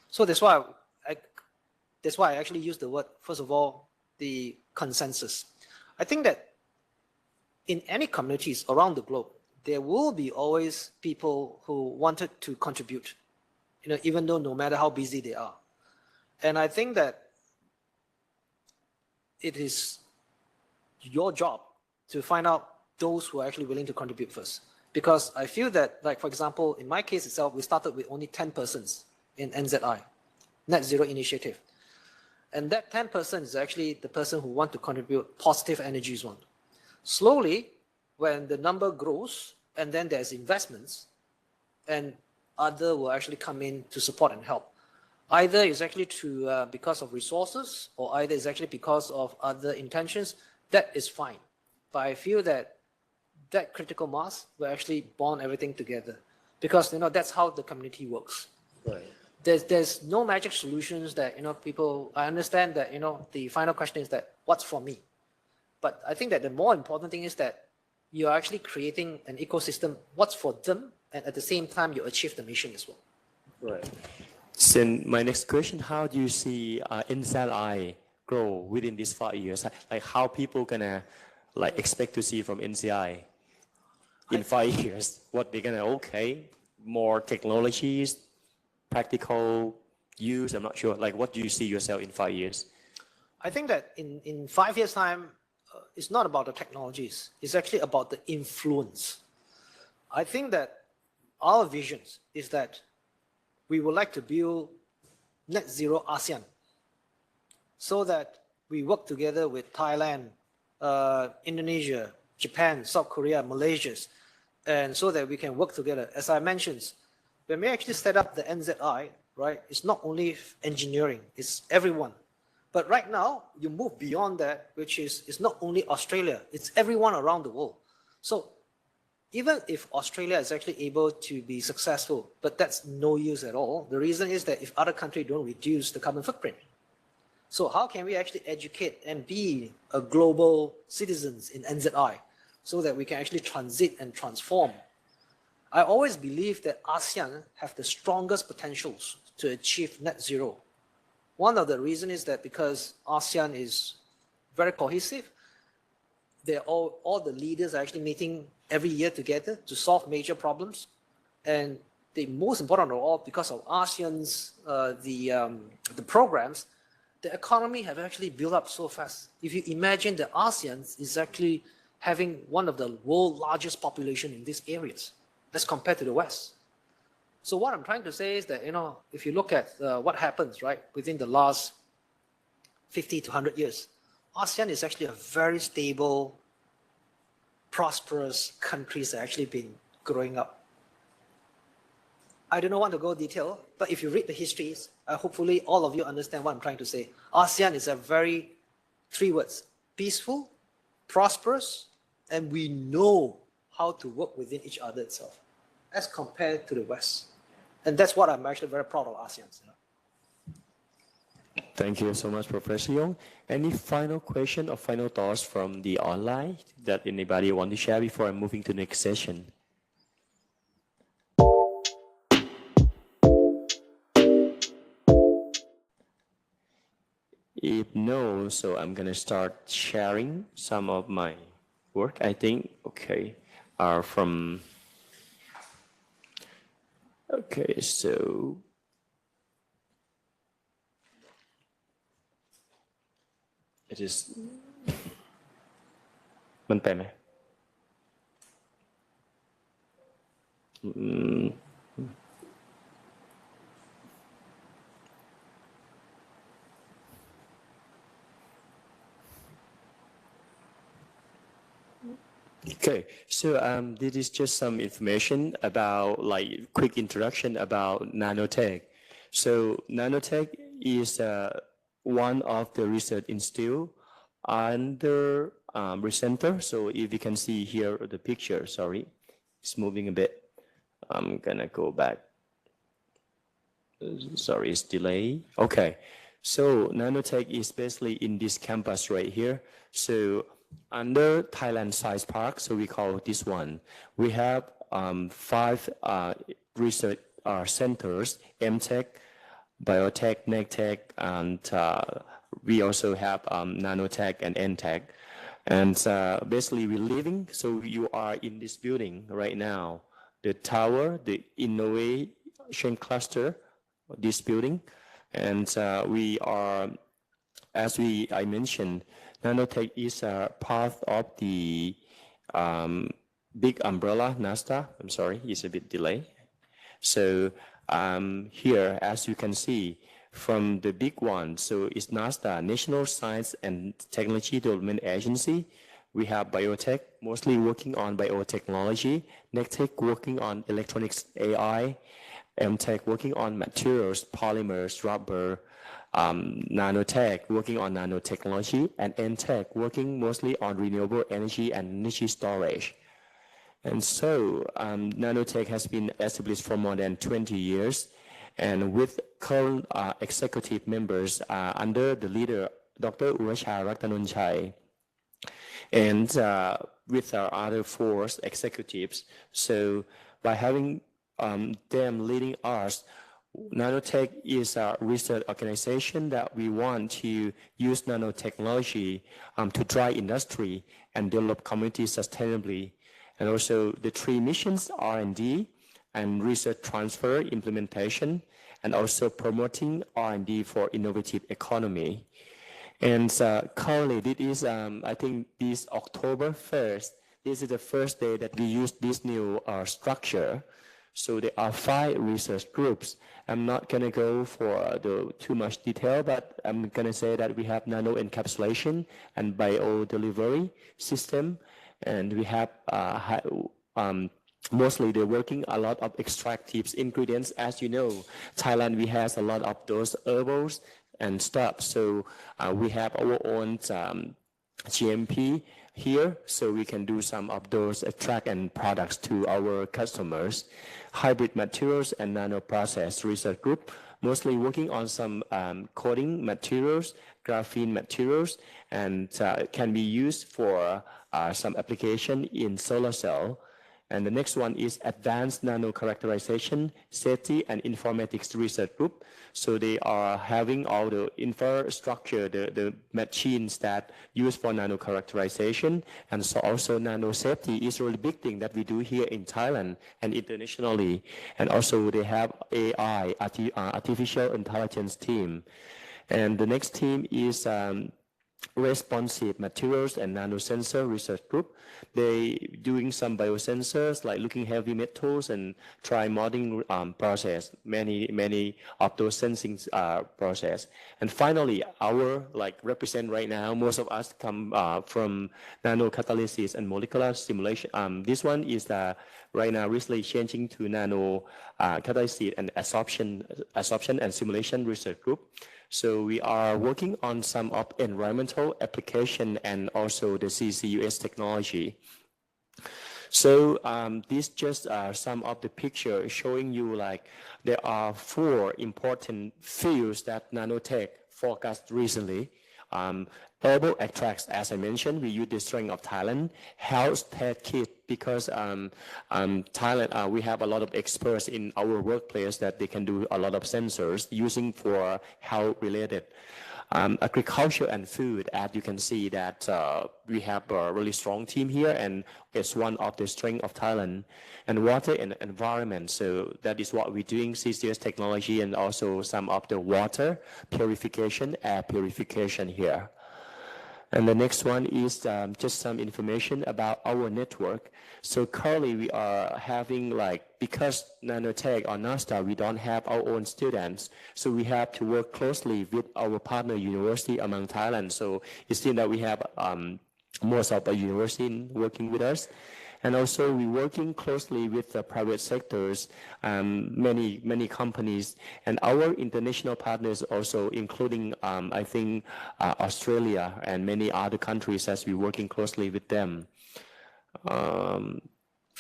So that's why I actually use the word, first of all, the consensus. I think that in any communities around the globe, there will be always people who wanted to contribute, even though no matter how busy they are. And I think that it is your job to find out those who are actually willing to contribute first. Because I feel that, like, for example, in my case itself, we started with only 10 persons in NZI, Net Zero Initiative. And that 10 persons is actually the person who want to contribute positive energies one. Slowly, when the number grows and then there's investments and other will actually come in to support and help. Either it's actually because of resources or either it's actually because of other intentions, that is fine. But I feel that critical mass will actually bond everything together because that's how the community works. Right. There's no magic solutions that people. I understand that the final question is that what's for me. But I think that the more important thing is that you're actually creating an ecosystem, what's for them, and at the same time, you achieve the mission as well. Right. So my next question, how do you see NZI grow within these 5 years? Like how people gonna expect to see from NCI in 5 years? What they're gonna, more technologies, practical use, I'm not sure. Like what do you see yourself in 5 years? I think that in 5 years' time, it's not about the technologies. It's actually about the influence. I think that our vision is that we would like to build net zero ASEAN so that we work together with Thailand, Indonesia, Japan, South Korea, Malaysia, and so that we can work together. As I mentioned, when we actually set up the NZI, right, it's not only engineering, it's everyone. But right now, you move beyond that, which is it's not only Australia, it's everyone around the world. So even if Australia is actually able to be successful, but that's no use at all, the reason is that if other countries don't reduce the carbon footprint. So how can we actually educate and be a global citizens in NZI so that we can actually transit and transform? I always believe that ASEAN have the strongest potentials to achieve net zero. One of the reasons is that because ASEAN is very cohesive, all the leaders are actually meeting every year together to solve major problems. And the most important of all, because of ASEAN's the programs, the economy have actually built up so fast. If you imagine that ASEAN is actually having one of the world's largest population in these areas, as compared to the West. So what I'm trying to say is that, if you look at what happens, right, within the last 50 to 100 years, ASEAN is actually a very stable, prosperous countries that actually been growing up. I do not want to go detail, but if you read the histories, hopefully all of you understand what I'm trying to say. ASEAN is a very, 3 words, peaceful, prosperous, and we know how to work within each other itself, as compared to the West. And that's what I'm actually very proud of ASEAN. Thank you so much, Professor Yong. Any final question or final thoughts from the online that anybody want to share before I'm moving to the next session? If no, so I'm gonna start sharing some of my work. I think, okay, are from, okay, so it is มันไปไหมOkay, so this is just some information about quick introduction about nanotech. So nanotech is one of the research institute under recenter. So if you can see here the picture, sorry, it's moving a bit. I'm gonna go back. Sorry, it's delay. Okay, so nanotech is basically in this campus right here. So under Thailand Science Park, so we call this one, we have 5 research centers, MTech, Biotech, NegTech, and we also have Nanotech and NTech. And basically we're living, so you are in this building right now, the tower, the innovation cluster, this building. And we are, as I mentioned, Nanotech is part of the big umbrella, NASA. I'm sorry, it's a bit delayed. So here, as you can see, from the big one, so it's NASA, National Science and Technology Development Agency. We have biotech, mostly working on biotechnology, NegTech working on electronics AI, MTech working on materials, polymers, rubber, nanotech working on nanotechnology, and NTech working mostly on renewable energy and energy storage. And so nanotech has been established for more than 20 years, and with current executive members under the leader Dr. Uracha Rattanonchai, and with our other 4 executives. So by having them leading us, Nanotech is a research organization that we want to use nanotechnology to drive industry and develop communities sustainably. And also the 3 missions, R&D and research transfer implementation, and also promoting R&D for innovative economy. And currently this is, I think this October 1st, this is the first day that we use this new structure. So there are 5 research groups. I'm not going to go for too much detail, but I'm going to say that we have nano encapsulation and bio delivery system, and we have mostly they're working a lot of extractive ingredients. As you know, Thailand, we has a lot of those herbals and stuff. So we have our own GMP here, so we can do some of those track and products to our customers. Hybrid materials and nano process research group, mostly working on some coating materials, graphene materials, and can be used for some application in solar cell. And the next one is Advanced Nano Characterization, Safety and Informatics Research Group. So they are having all the infrastructure, the machines that use for nano characterization, and so also nano safety is a really big thing that we do here in Thailand and internationally. And also they have AI, artificial intelligence team. And the next team is Responsive Materials and Nanosensor Research Group. They doing some biosensors like looking heavy metals and try modeling process, many of those sensing process. And finally, our represent right now, most of us come from nanocatalysis and molecular simulation. This one is right now recently changing to nano catalysis and absorption and simulation research group. So we are working on some of environmental application and also the CCUS technology. So these just are some of the picture showing you there are 4 important fields that nanotech focused recently. Herbal extracts, as I mentioned, we use the strength of Thailand. Health tech kit, because Thailand, we have a lot of experts in our workplace that they can do a lot of sensors using for health related. Agriculture and food, as you can see that we have a really strong team here, and it's one of the strength of Thailand. And water and environment, so that is what we're doing, CCS technology, and also some of the water purification, air purification here. And the next one is just some information about our network. So currently we are having because nanotech or NASA, we don't have our own students. So we have to work closely with our partner university among Thailand. So it seems that we have most of the university working with us. And also we're working closely with the private sectors, many companies, and our international partners also, including, I think, Australia and many other countries, as we're working closely with them.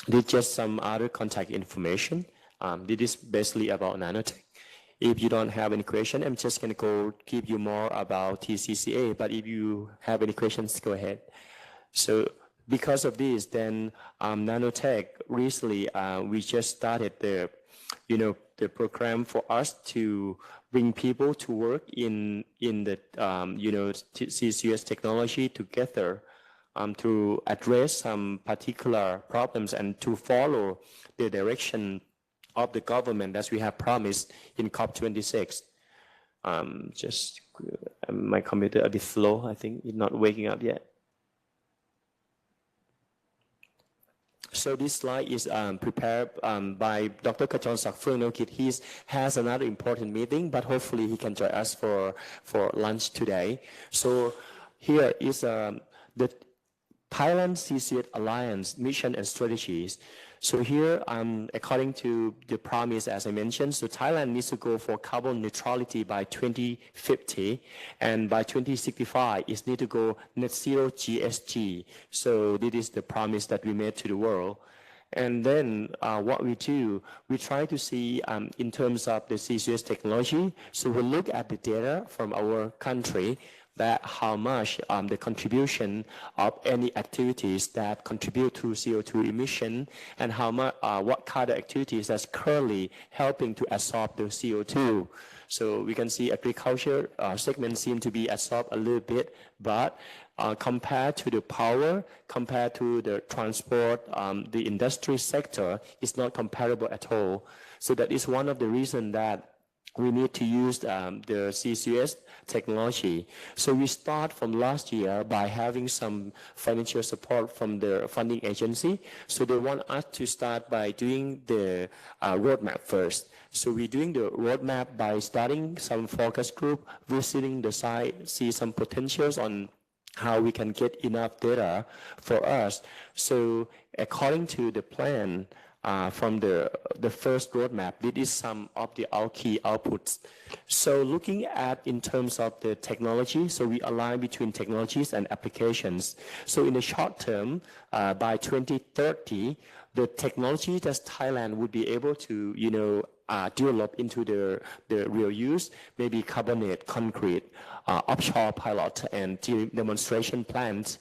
This just some other contact information. This is basically about nanotech. If you don't have any question, I'm just going to give you more about TCCA, but if you have any questions, go ahead. So because of this, then nanotech recently we just started the program for us to bring people to work in the CCUS technology together to address some particular problems and to follow the direction of the government as we have promised in COP26. Just my computer a bit slow. I think it's not waking up yet. So this slide is prepared by Dr. Kachon Sakfung. He has another important meeting, but hopefully he can join us for lunch today. So here is the Thailand CCS Alliance mission and strategies. So here, according to the promise, as I mentioned, so Thailand needs to go for carbon neutrality by 2050, and by 2065, it needs to go net zero GSG. So this is the promise that we made to the world. And then what we do, we try to see in terms of the CCS technology. So we look at the data from our country, that how much the contribution of any activities that contribute to CO2 emission, and how much what kind of activities that's currently helping to absorb the CO2. So we can see agriculture segment seem to be absorbed a little bit, but compared to the power, compared to the transport, the industry sector is not comparable at all. So that is one of the reasons that we need to use the CCUS technology. So we start from last year by having some financial support from the funding agency. So they want us to start by doing the roadmap first. So we're doing the roadmap by starting some focus group, visiting the site, see some potentials on how we can get enough data for us. So according to the plan, from the first roadmap, this is some of the our key outputs. So looking at in terms of the technology, so we align between technologies and applications. So in the short term, by 2030, the technology that Thailand would be able to, develop into the real use, maybe carbonate, concrete, offshore pilot and demonstration plants,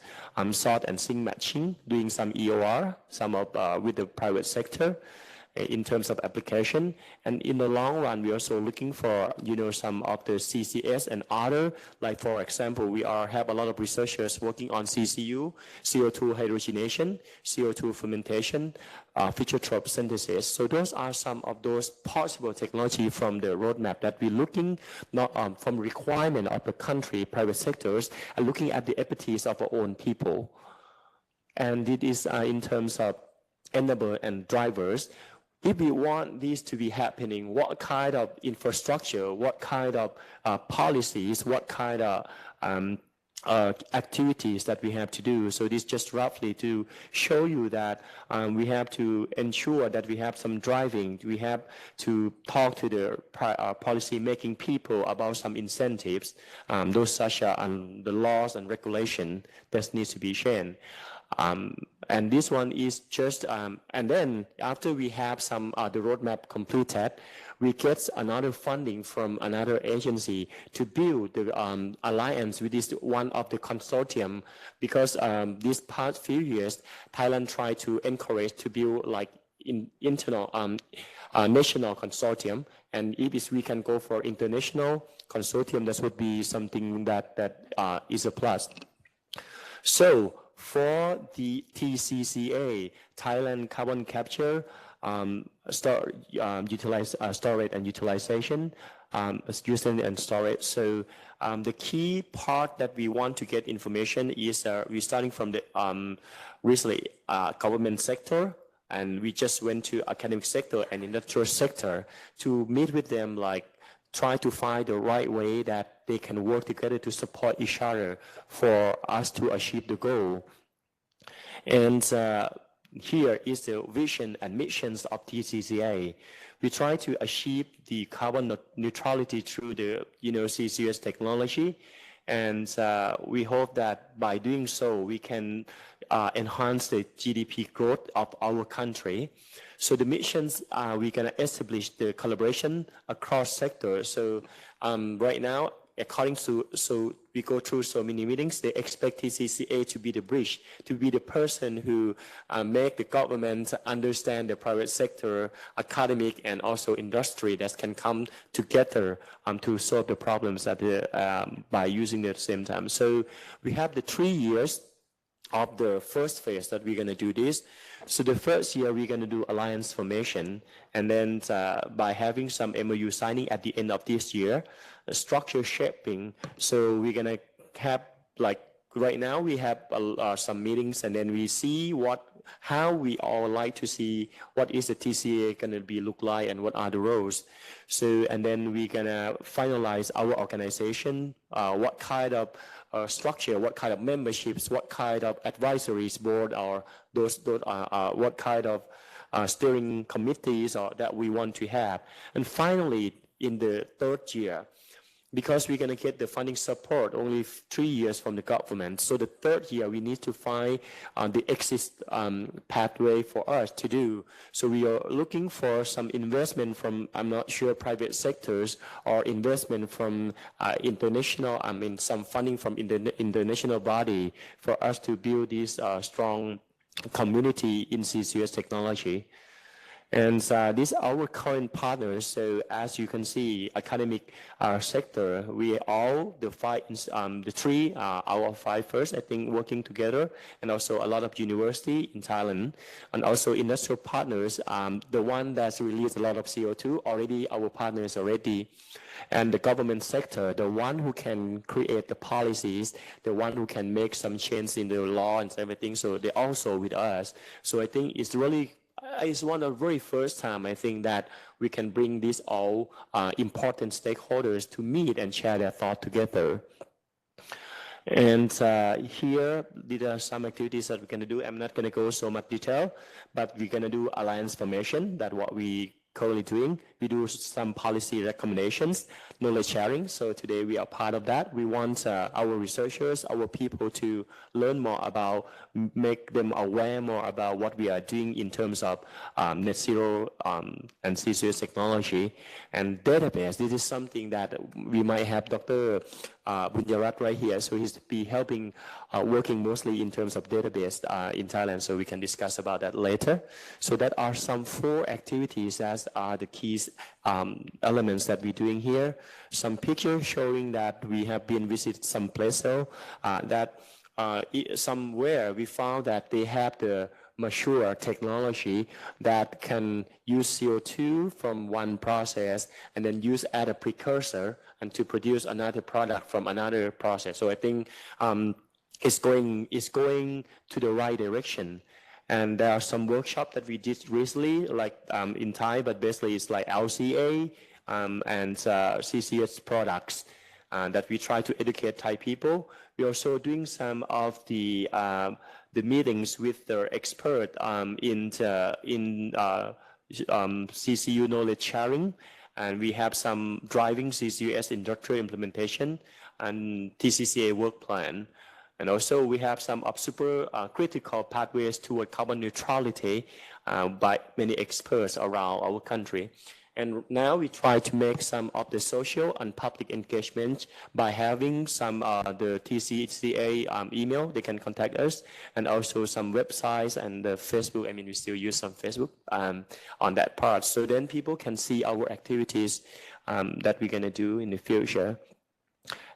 salt and zinc matching, doing some EOR, some of with the private sector in terms of application. And in the long run, we're also looking for, some of the CCS and other, like for example, we have a lot of researchers working on CCU, CO2 hydrogenation, CO2 fermentation, phytotrope synthesis. So those are some of those possible technology from the roadmap that we're looking not from requirement of the country, private sectors, and looking at the expertise of our own people. And it is in terms of enable and drivers. If we want this to be happening, what kind of infrastructure, what kind of policies, what kind of activities that we have to do. So this just roughly to show you that we have to ensure that we have some driving. We have to talk to the policy making people about some incentives, those such as the laws and regulation that needs to be changed. And this one is just, and then after we have some the roadmap completed, we get another funding from another agency to build the alliance with this one of the consortium, because these past few years, Thailand tried to encourage to build like internal national consortium, and if we can go for international consortium, that would be something that is a plus. So for the TCCA, Thailand Carbon Capture, storage and utilization, using and storage. So the key part that we want to get information is we're starting from the recently government sector, and we just went to academic sector and industrial sector to meet with them, like try to find the right way that they can work together to support each other for us to achieve the goal. And here is the vision and missions of TCCA. We try to achieve the carbon neutrality through the CCS technology, and we hope that by doing so we can enhance the GDP growth of our country. So the missions we're gonna establish the collaboration across sectors. So right now, according to, so we go through so many meetings, they expect TCCA to be the bridge, to be the person who make the government understand the private sector, academic, and also industry that can come together to solve the problems that by using it at the same time. So we have the 3 years of the first phase that we're going to do this. So the first year we're going to do alliance formation, and then by having some MOU signing at the end of this year, structure shaping. So we're going to have, like right now we have some meetings, and then we see how we all like to see what is the TCA going to be look like and what are the roles. So, and then we're going to finalize our organization, what kind of structure, what kind of memberships, what kind of advisories board, or what kind of steering committees that we want to have. And finally, in the third year, because we're going to get the funding support only 3 years from the government. So the third year, we need to find the exit pathway for us to do. So we are looking for some investment from, I'm not sure, private sectors, or investment from international, some funding from international body for us to build this strong community in CCS technology. And these are our current partners. So as you can see, academic sector, we all the three out of 5 first, I think, working together, and also a lot of university in Thailand, and also industrial partners. The one that's released a lot of CO2 already, our partners already, and the government sector, the one who can create the policies, the one who can make some change in the law and everything. So they're also with us. So I think it's really. It's one of the very first time, I think, that we can bring these all important stakeholders to meet and share their thought together. And here, there are some activities that we're going to do. I'm not going to go so much detail, but we're going to do alliance formation. That's what we currently doing. We do some policy recommendations, knowledge sharing. So today we are part of that. We want our researchers, our people to learn more about, make them aware more about what we are doing in terms of net zero and CCS technology and database. This is something that we might have Dr. Bunyarat right here. So he's be helping, working mostly in terms of database in Thailand. So we can discuss about that later. So that are some 4 activities that are the key elements that we're doing here. Some pictures showing that we have been visit some places that somewhere we found that they have the mature technology that can use CO2 from one process and then use as a precursor and to produce another product from another process. So I think it's going to the right direction. And there are some workshops that we did recently, like in Thai, but basically it's like LCA and CCS products that we try to educate Thai people. We're also doing some of the meetings with the expert in CCU knowledge sharing, and we have some driving CCUS industrial implementation and TCCA work plan. And also we have some of super critical pathways toward carbon neutrality by many experts around our country. And now we try to make some of the social and public engagement by having some the TCCA email, they can contact us, and also some websites and the Facebook. I mean, we still use some Facebook on that part. So then people can see our activities that we're going to do in the future.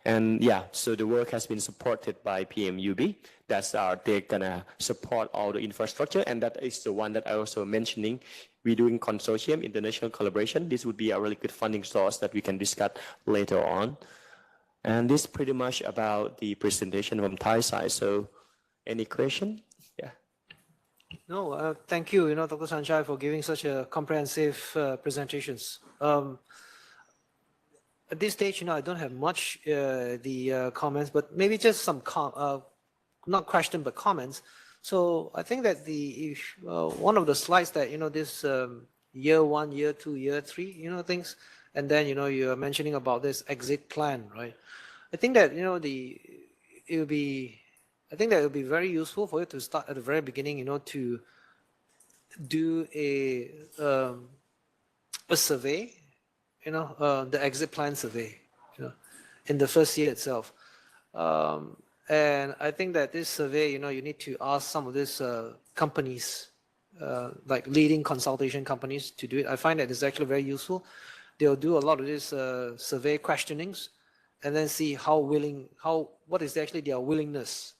And yeah, so the work has been supported by PMUB. That's they're gonna support all the infrastructure, and that is the one that I also mentioning. We're doing consortium, international collaboration. This would be a really good funding source that we can discuss later on. And this pretty much about the presentation from Thai side. So any question? Yeah. No, thank you, Dr. Sanchai, for giving such a comprehensive presentations. At this stage, I don't have much the comments, but maybe just some not question but comments. So I think that the one of the slides that this year 1, year 2, year 3, things, and then you're mentioning about this exit plan, right? I think that it would be very useful for you to start at the very beginning, to do a survey. The exit plan survey, in the first year itself. And I think that this survey, you need to ask some of these companies, like leading consultation companies to do it. I find that it's actually very useful. They'll do a lot of this survey questionings and then see what is actually their willingness,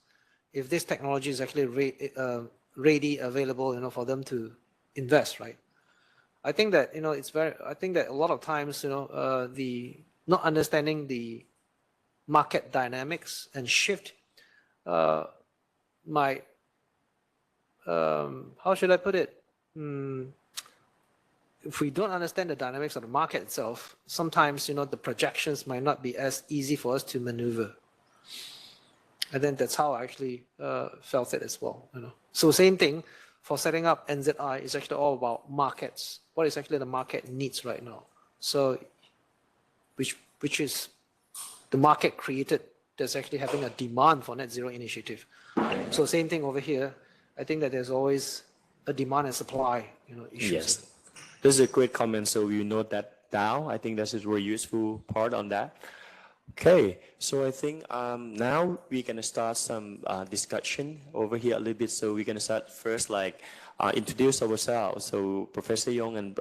if this technology is actually ready, available, for them to invest, right? I think that I think that a lot of times the not understanding the market dynamics and shift might how should I put it? If we don't understand the dynamics of the market itself, sometimes the projections might not be as easy for us to maneuver. And then that's how I actually felt it as well. So same thing. For setting up NZI is actually all about markets. What is actually the market needs right now? So, which is the market created that's actually having a demand for net zero initiative. So same thing over here. I think that there's always a demand and supply, issues. Yes, this is a great comment. So we note that down. I think this is a very useful part on that. Okay, so I think now we're going to start some discussion over here a little bit. So we're going to start first, like introduce ourselves. So Professor Yong and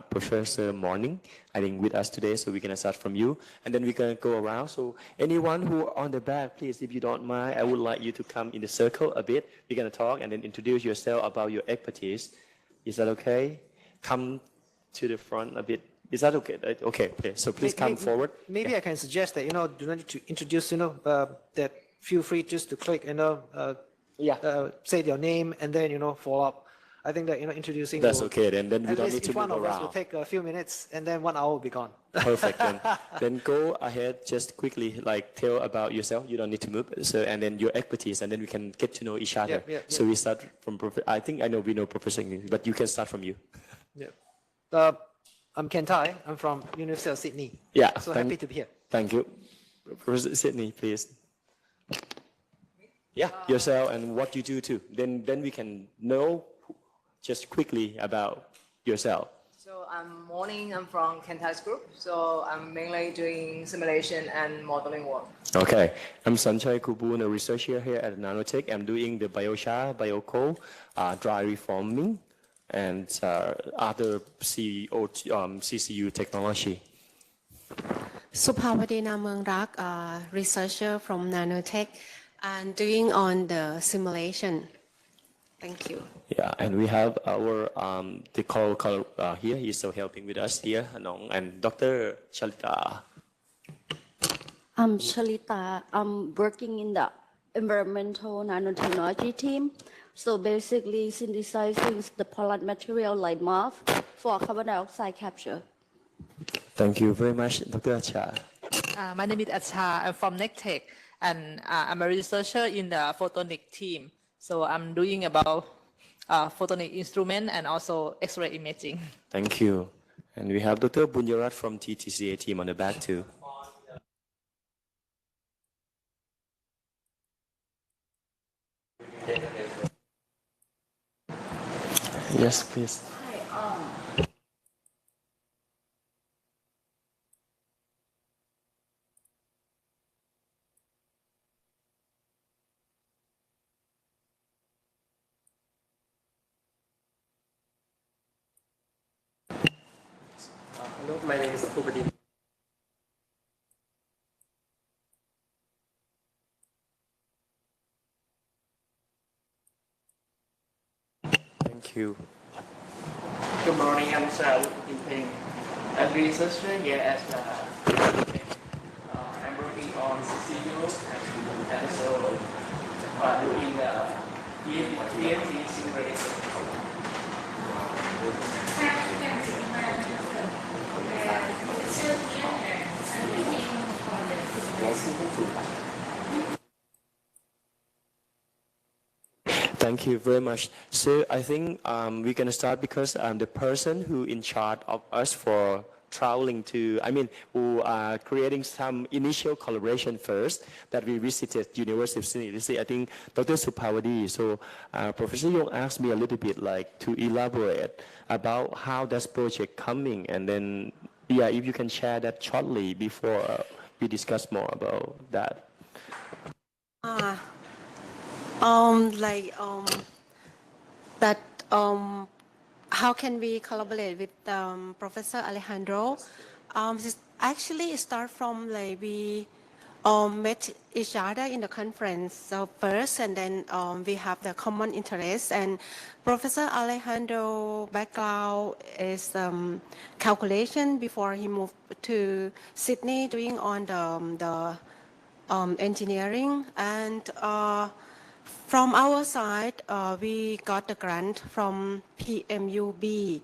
Professor Morning, I think with us today. So we're going to start from you, and then we're going to go around. So anyone who are on the back, please, if you don't mind, I would like you to come in the circle a bit. We're going to talk and then introduce yourself about your expertise. Is that okay? Come to the front a bit. Is that okay? Okay. So please come forward. Maybe I can suggest that do not need to introduce that feel free just to click say your name and then follow up. I think that introducing. That's okay. Then we don't need to move around. Each one of us will take a few minutes and then 1 hour will be gone. Perfect. Then go ahead, just quickly tell about yourself. You don't need to move. So and then your expertise, and then we can get to know each other. So we start from I think I know we know Professor English, but you can start from you. Yeah. I'm Ken Tai. I'm from University of Sydney. Yeah. So happy to be here. Thank you. Professor Sydney, please. Yeah, yourself and what you do too. Then we can know just quickly about yourself. So I'm from Kentai's group. So I'm mainly doing simulation and modeling work. Okay, I'm Sanchai Kubun, a researcher here at Nanotech. I'm doing the biochar, biocoal, dry reforming, and other CCU technology. Supawati Namangrak, researcher from Nanotech, and doing on the simulation. Thank you. Yeah, and we have our the call here. He's still helping with us here, and Dr. Chalita. I'm Chalita. I'm working in the environmental nanotechnology team. So basically synthesizing the pollutant material like MOF for carbon dioxide capture. Thank you very much, Dr. Acha. My name is Acha. I'm from NECTEC, and I'm a researcher in the photonic team. So I'm doing about photonic instrument and also X-ray imaging. Thank you. And we have Dr. Bunyarat from TTCA team on the back too. Yes, please. Hello, my name is Kubadi. Thank you. Good morning, I'm Sarah Ping. I'm a researcher here at I'm working on CCU and also doing TNT simulation. Thank you very much. So I think we're going to start because the person who in charge of us for traveling to, who are creating some initial collaboration first that we visited University of Sydney. I think Dr. Supawadi. So Professor Yong asked me a little bit to elaborate about how that project coming, and then if you can share that shortly before we discuss more about that. How can we collaborate with Professor Alejandro? Actually, it starts from we met each other in the conference first, and then we have the common interests. And Professor Alejandro background is calculation before he moved to Sydney, doing on the engineering. And from our side, we got the grant from PMUB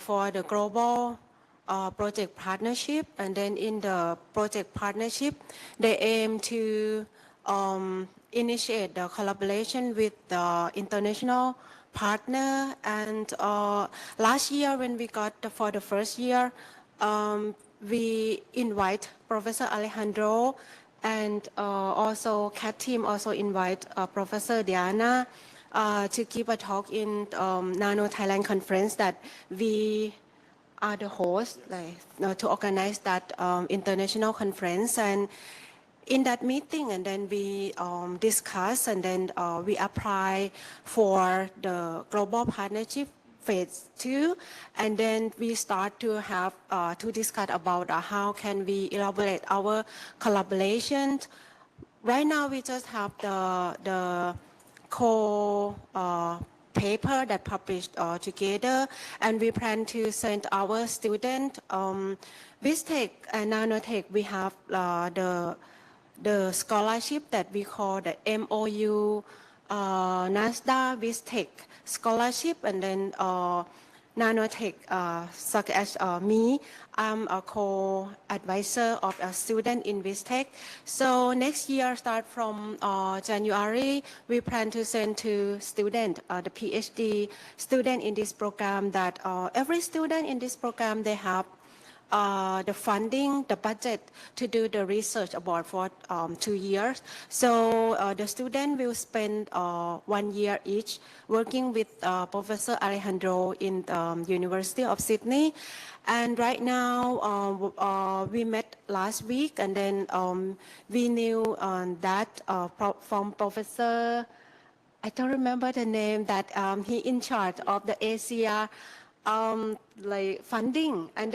for the global project partnership. And then in the project partnership, they aim to initiate the collaboration with the international partner. And last year, when we got for the first year, we invite Professor Alejandro, and also CAT team also invite Professor Diana to give a talk in Nano Thailand conference that we are the host, to organize that international conference. And in that meeting, and then we discuss, and then we apply for the global partnership phase 2, and then we start to have to discuss about how can we elaborate our collaboration. Right now, we just have the paper that published together, and we plan to send our student Vistech and Nanotech. We have the scholarship that we call the MOU NASDA Vistech scholarship, and then nanotech, such as me. I'm a co-advisor of a student in Vistech. So next year, start from January, we plan to send to student, the PhD student in this program, that every student in this program, they have the funding, the budget to do the research about for 2 years. So the student will spend 1 year each working with Professor Alejandro in the University of Sydney. And right now, we met last week, and then we knew that from Professor, I don't remember the name, that he in charge of the Asia like funding, and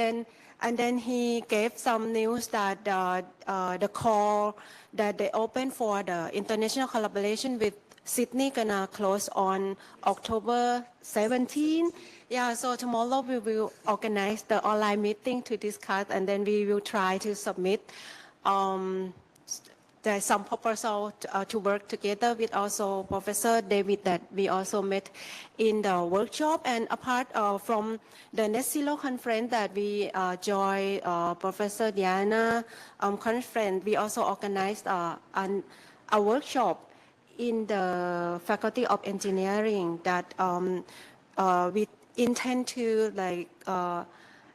then he gave some news that the call that they opened for the international collaboration with Sydney gonna close on October 17. Yeah, so tomorrow we will organize the online meeting to discuss, and then we will try to submit there's some proposal to work together with also Professor David that we also met in the workshop. And apart from the Net Zero conference that we joined Professor Diana conference, we also organized a workshop in the Faculty of Engineering that we intend to like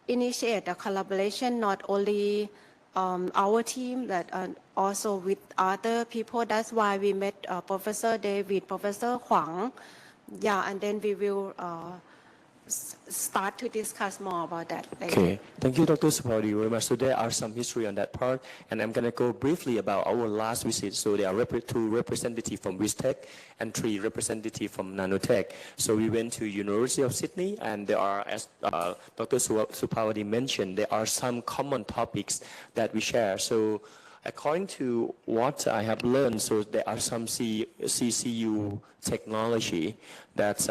initiate a collaboration not only our team, but also with other people. That's why we met Professor David, Professor Huang. Yeah, and then we will start to discuss more about that later. Okay, thank you, Dr. Supari, very much. So there are some history on that part, and I'm going to go briefly about our last visit. So there are 2 representatives from Vistech and 3 representatives from Nanotech. So we went to University of Sydney, and there are, as Dr. Supari mentioned, there are some common topics that we share. So according to what I have learned, so there are some CCU technology that's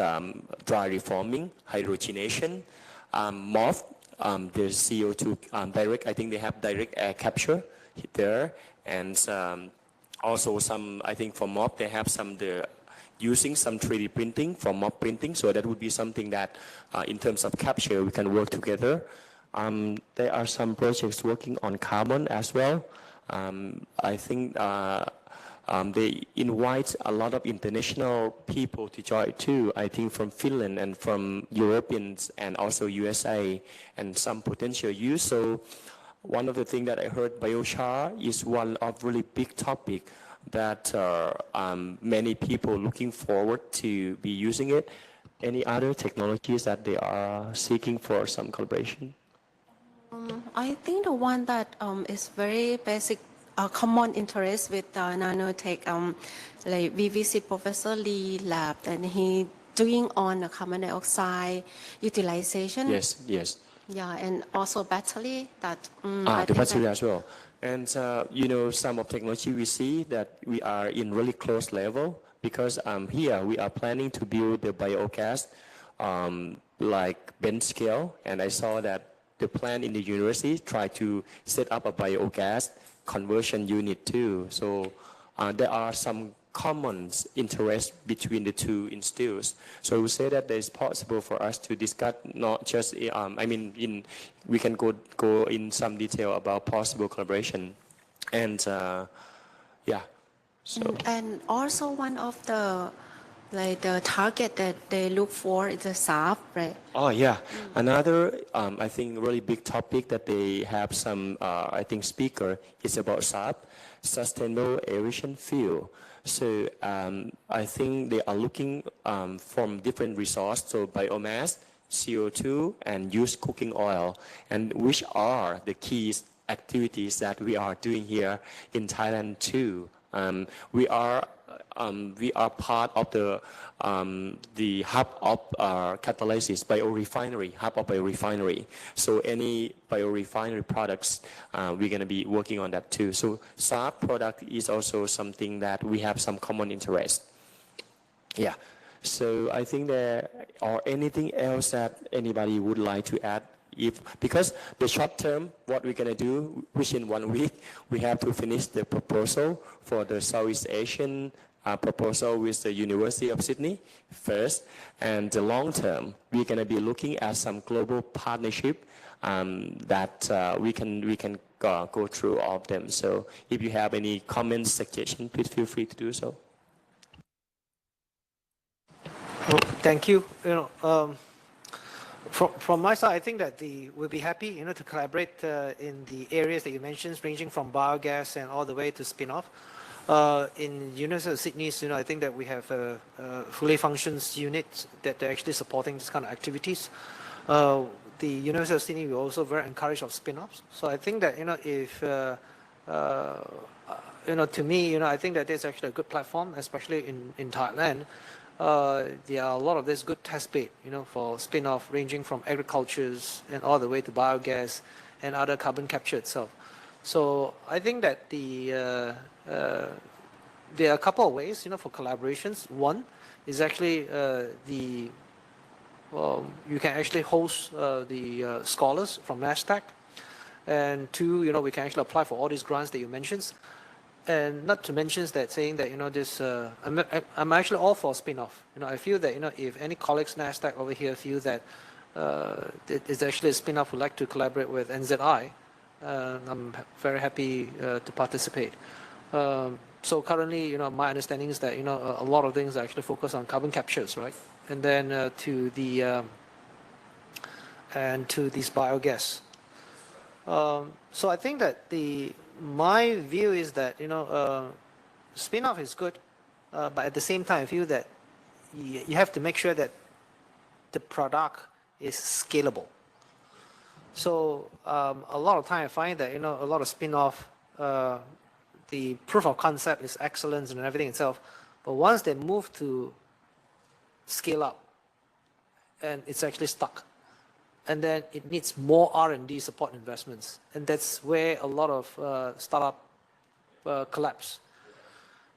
dry reforming, hydrogenation, MOF, the CO2 direct, I think they have direct air capture there, and also some, I think for MOF they have some using some 3D printing for MOF printing, so that would be something that in terms of capture we can work together. There are some projects working on carbon as well. I think they invite a lot of international people to join too, I think from Finland and from Europeans and also USA and some potential use. So one of the things that I heard biochar is one of really big topic that many people looking forward to be using it. Any other technologies that they are seeking for some collaboration? I think the one that is very basic, common interest with nanotech, like we visit Professor Lee lab, and he doing on the carbon dioxide utilization. Yes, yes. Yeah, and also battery that. The battery as well. And you know, some of technology we see that we are in really close level, because here we are planning to build the biogas like bench scale, and I saw that the plan in the university try to set up a biogas conversion unit too. So there are some common interest between the 2 institutes. So I would say that it's possible for us to discuss not just, I mean, we can go in some detail about possible collaboration. And yeah. So. And also one of the target that they look for is the SAF, right? Oh yeah, another I think really big topic that they have some I think speaker is about SAF, sustainable aviation fuel. So I think they are looking from different resources, so biomass, CO2, and used cooking oil, and which are the key activities that we are doing here in Thailand too. We are part of the hub of catalysis biorefinery, hub of biorefinery. So any biorefinery products, we're going to be working on that too. So SAF product is also something that we have some common interest. Yeah. So I think there or anything else that anybody would like to add. Because the short term, what we're going to do, within 1 week, we have to finish the proposal for the Southeast Asian proposal with the University of Sydney first, and the long term, we're going to be looking at some global partnership that we can go through all of them. So if you have any comments, suggestions, please feel free to do so. Thank you. From my side, I think that we'll be happy, to collaborate in the areas that you mentioned, ranging from biogas and all the way to spin-off. In University of Sydney, I think that we have fully functions units that are actually supporting this kind of activities. The University of Sydney, we're also very encouraged of spin-offs. So I think that, if, to me, I think that there's actually a good platform, especially in Thailand. There are a lot of this good test bed, for spin-off ranging from agricultures and all the way to biogas and other carbon capture itself. So I think that there are a couple of ways, for collaborations. One is actually you can actually host the scholars from NASDAQ, and two, we can actually apply for all these grants that you mentioned. And not to mention that saying that, this, I'm actually all for spin-off. I feel that, if any colleagues NASDAQ over here feel that it's actually a spin-off would like to collaborate with NZI, I'm very happy to participate. So currently, my understanding is that, a lot of things are actually focused on carbon captures, right? And then to this biogas. So I think that my view is that, spin-off is good, but at the same time, I feel that you have to make sure that the product is scalable. So a lot of time I find that, a lot of spin-off, the proof of concept is excellence and everything itself, but once they move to scale up, and it's actually stuck. And then it needs more R&D support investments. And that's where a lot of startup collapse.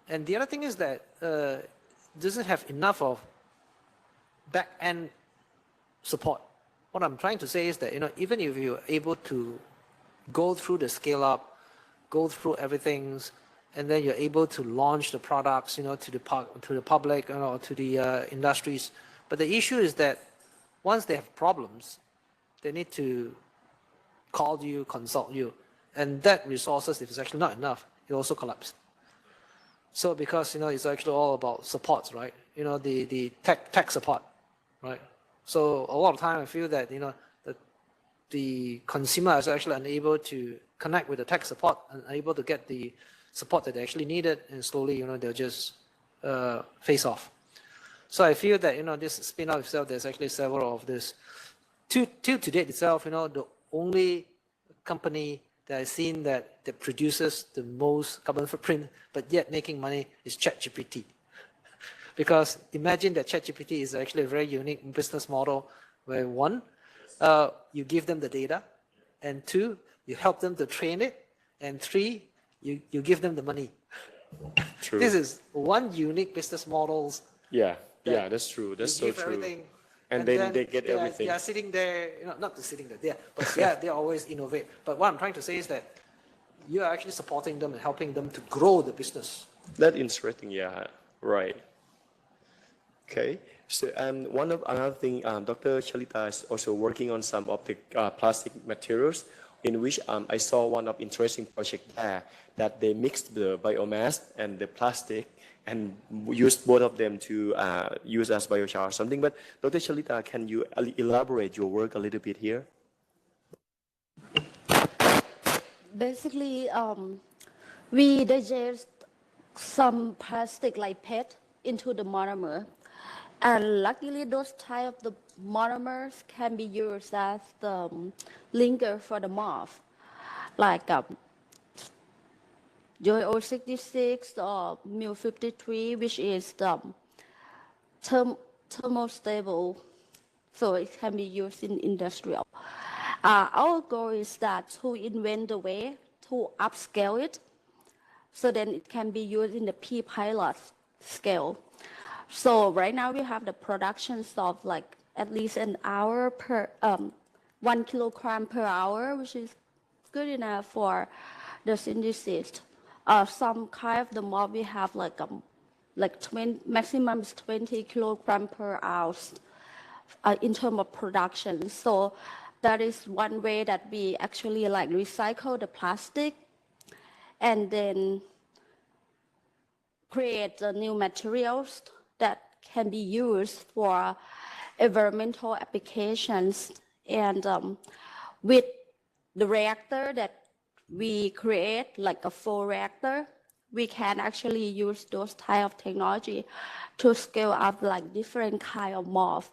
And the other thing is that doesn't have enough of back-end support. What I'm trying to say is that, even if you're able to go through the scale-up, go through everything, and then you're able to launch the products, to the public, to the industries. But the issue is that once they have problems, they need to call you, consult you, and that resources, if it's actually not enough, it also collapses. So because, it's actually all about supports, right? The tech support, right? So a lot of time I feel that, that the consumer is actually unable to connect with the tech support, unable to get the support that they actually needed, and slowly, they'll just face off. So I feel that, this spin-off itself, there's actually several of this. Till to date itself, the only company that I've seen that produces the most carbon footprint, but yet making money, is ChatGPT. Because imagine that ChatGPT is actually a very unique business model where one, you give them the data, and two, you help them to train it, and three, you give them the money. True. This is one unique business models. Yeah, that's true. That's so true. Everything, and then they get everything. They are sitting there, not sitting there, but yeah, they always innovate. But what I'm trying to say is that you are actually supporting them and helping them to grow the business. That's interesting, yeah, right. Okay, so another thing, Dr. Chalita is also working on some of the plastic materials, in which I saw one of interesting project there that they mixed the biomass and the plastic and used both of them to use as biochar or something. But Dr. Chalita, can you elaborate your work a little bit here? Basically, we digest some plastic like PET into the monomer. And luckily, those type of the monomers can be used as the linker for the moth, like JO66 or MU53, which is the thermostable, so it can be used in industrial. Our goal is that to invent a way to upscale it, so then it can be used in the P-pilot scale. So right now we have the productions of like at least an hour per 1 kilogram per hour, which is good enough for the synthesis. Some kind of the mob we have like like maximum is 20 kilogram per ounce in terms of production. So that is one way that we actually like recycle the plastic and then create the new materials that can be used for environmental applications. And with the reactor that we create, like a full reactor, we can actually use those type of technology to scale up like different kind of mold.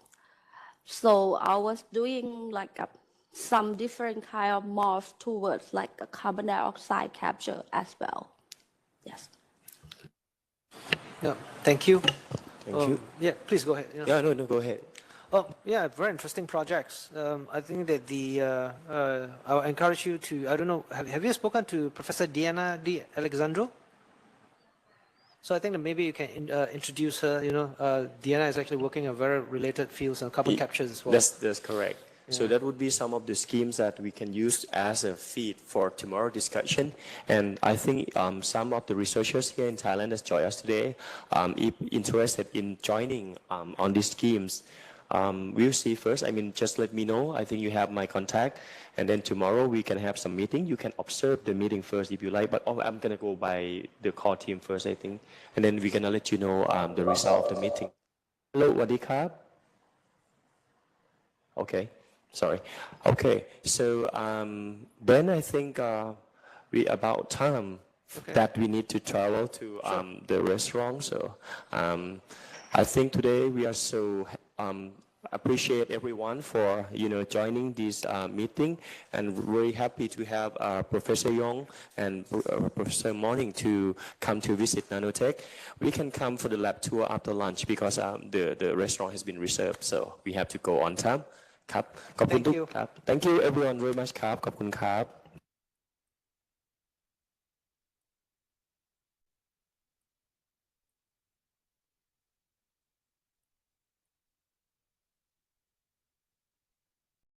So I was doing like some different kind of mold towards like a carbon dioxide capture as well. Yes. Yeah, thank you. Thank you. Yeah, please go ahead. Yeah, no, go ahead. Oh, yeah, very interesting projects. I think that I'll encourage you to, I don't know, have you spoken to Professor Diana Di Alexandro? So I think that maybe you can introduce her. Diana is actually working in very related fields on carbon captures as well. That's correct. So that would be some of the schemes that we can use as a feed for tomorrow's discussion. And I think some of the researchers here in Thailand that join us today, if interested in joining on these schemes, we'll see first. I mean, just let me know. I think you have my contact. And then tomorrow we can have some meeting. You can observe the meeting first if you like. But I'm going to go by the core team first, I think. And then we're going to let you know the result of the meeting. Hello, Wadikab. Okay. Sorry. Okay. So then I think we about time that we need to travel to the restaurant. So I think today we are so appreciate everyone for joining this meeting, and very happy to have Professor Yong and Professor Morning to come to visit Nanotech. We can come for the lab tour after lunch because the restaurant has been reserved, so we have to go on time. ครับขอบคุณทุกครับ Thank you everyone very much ครับขอบคุณครับ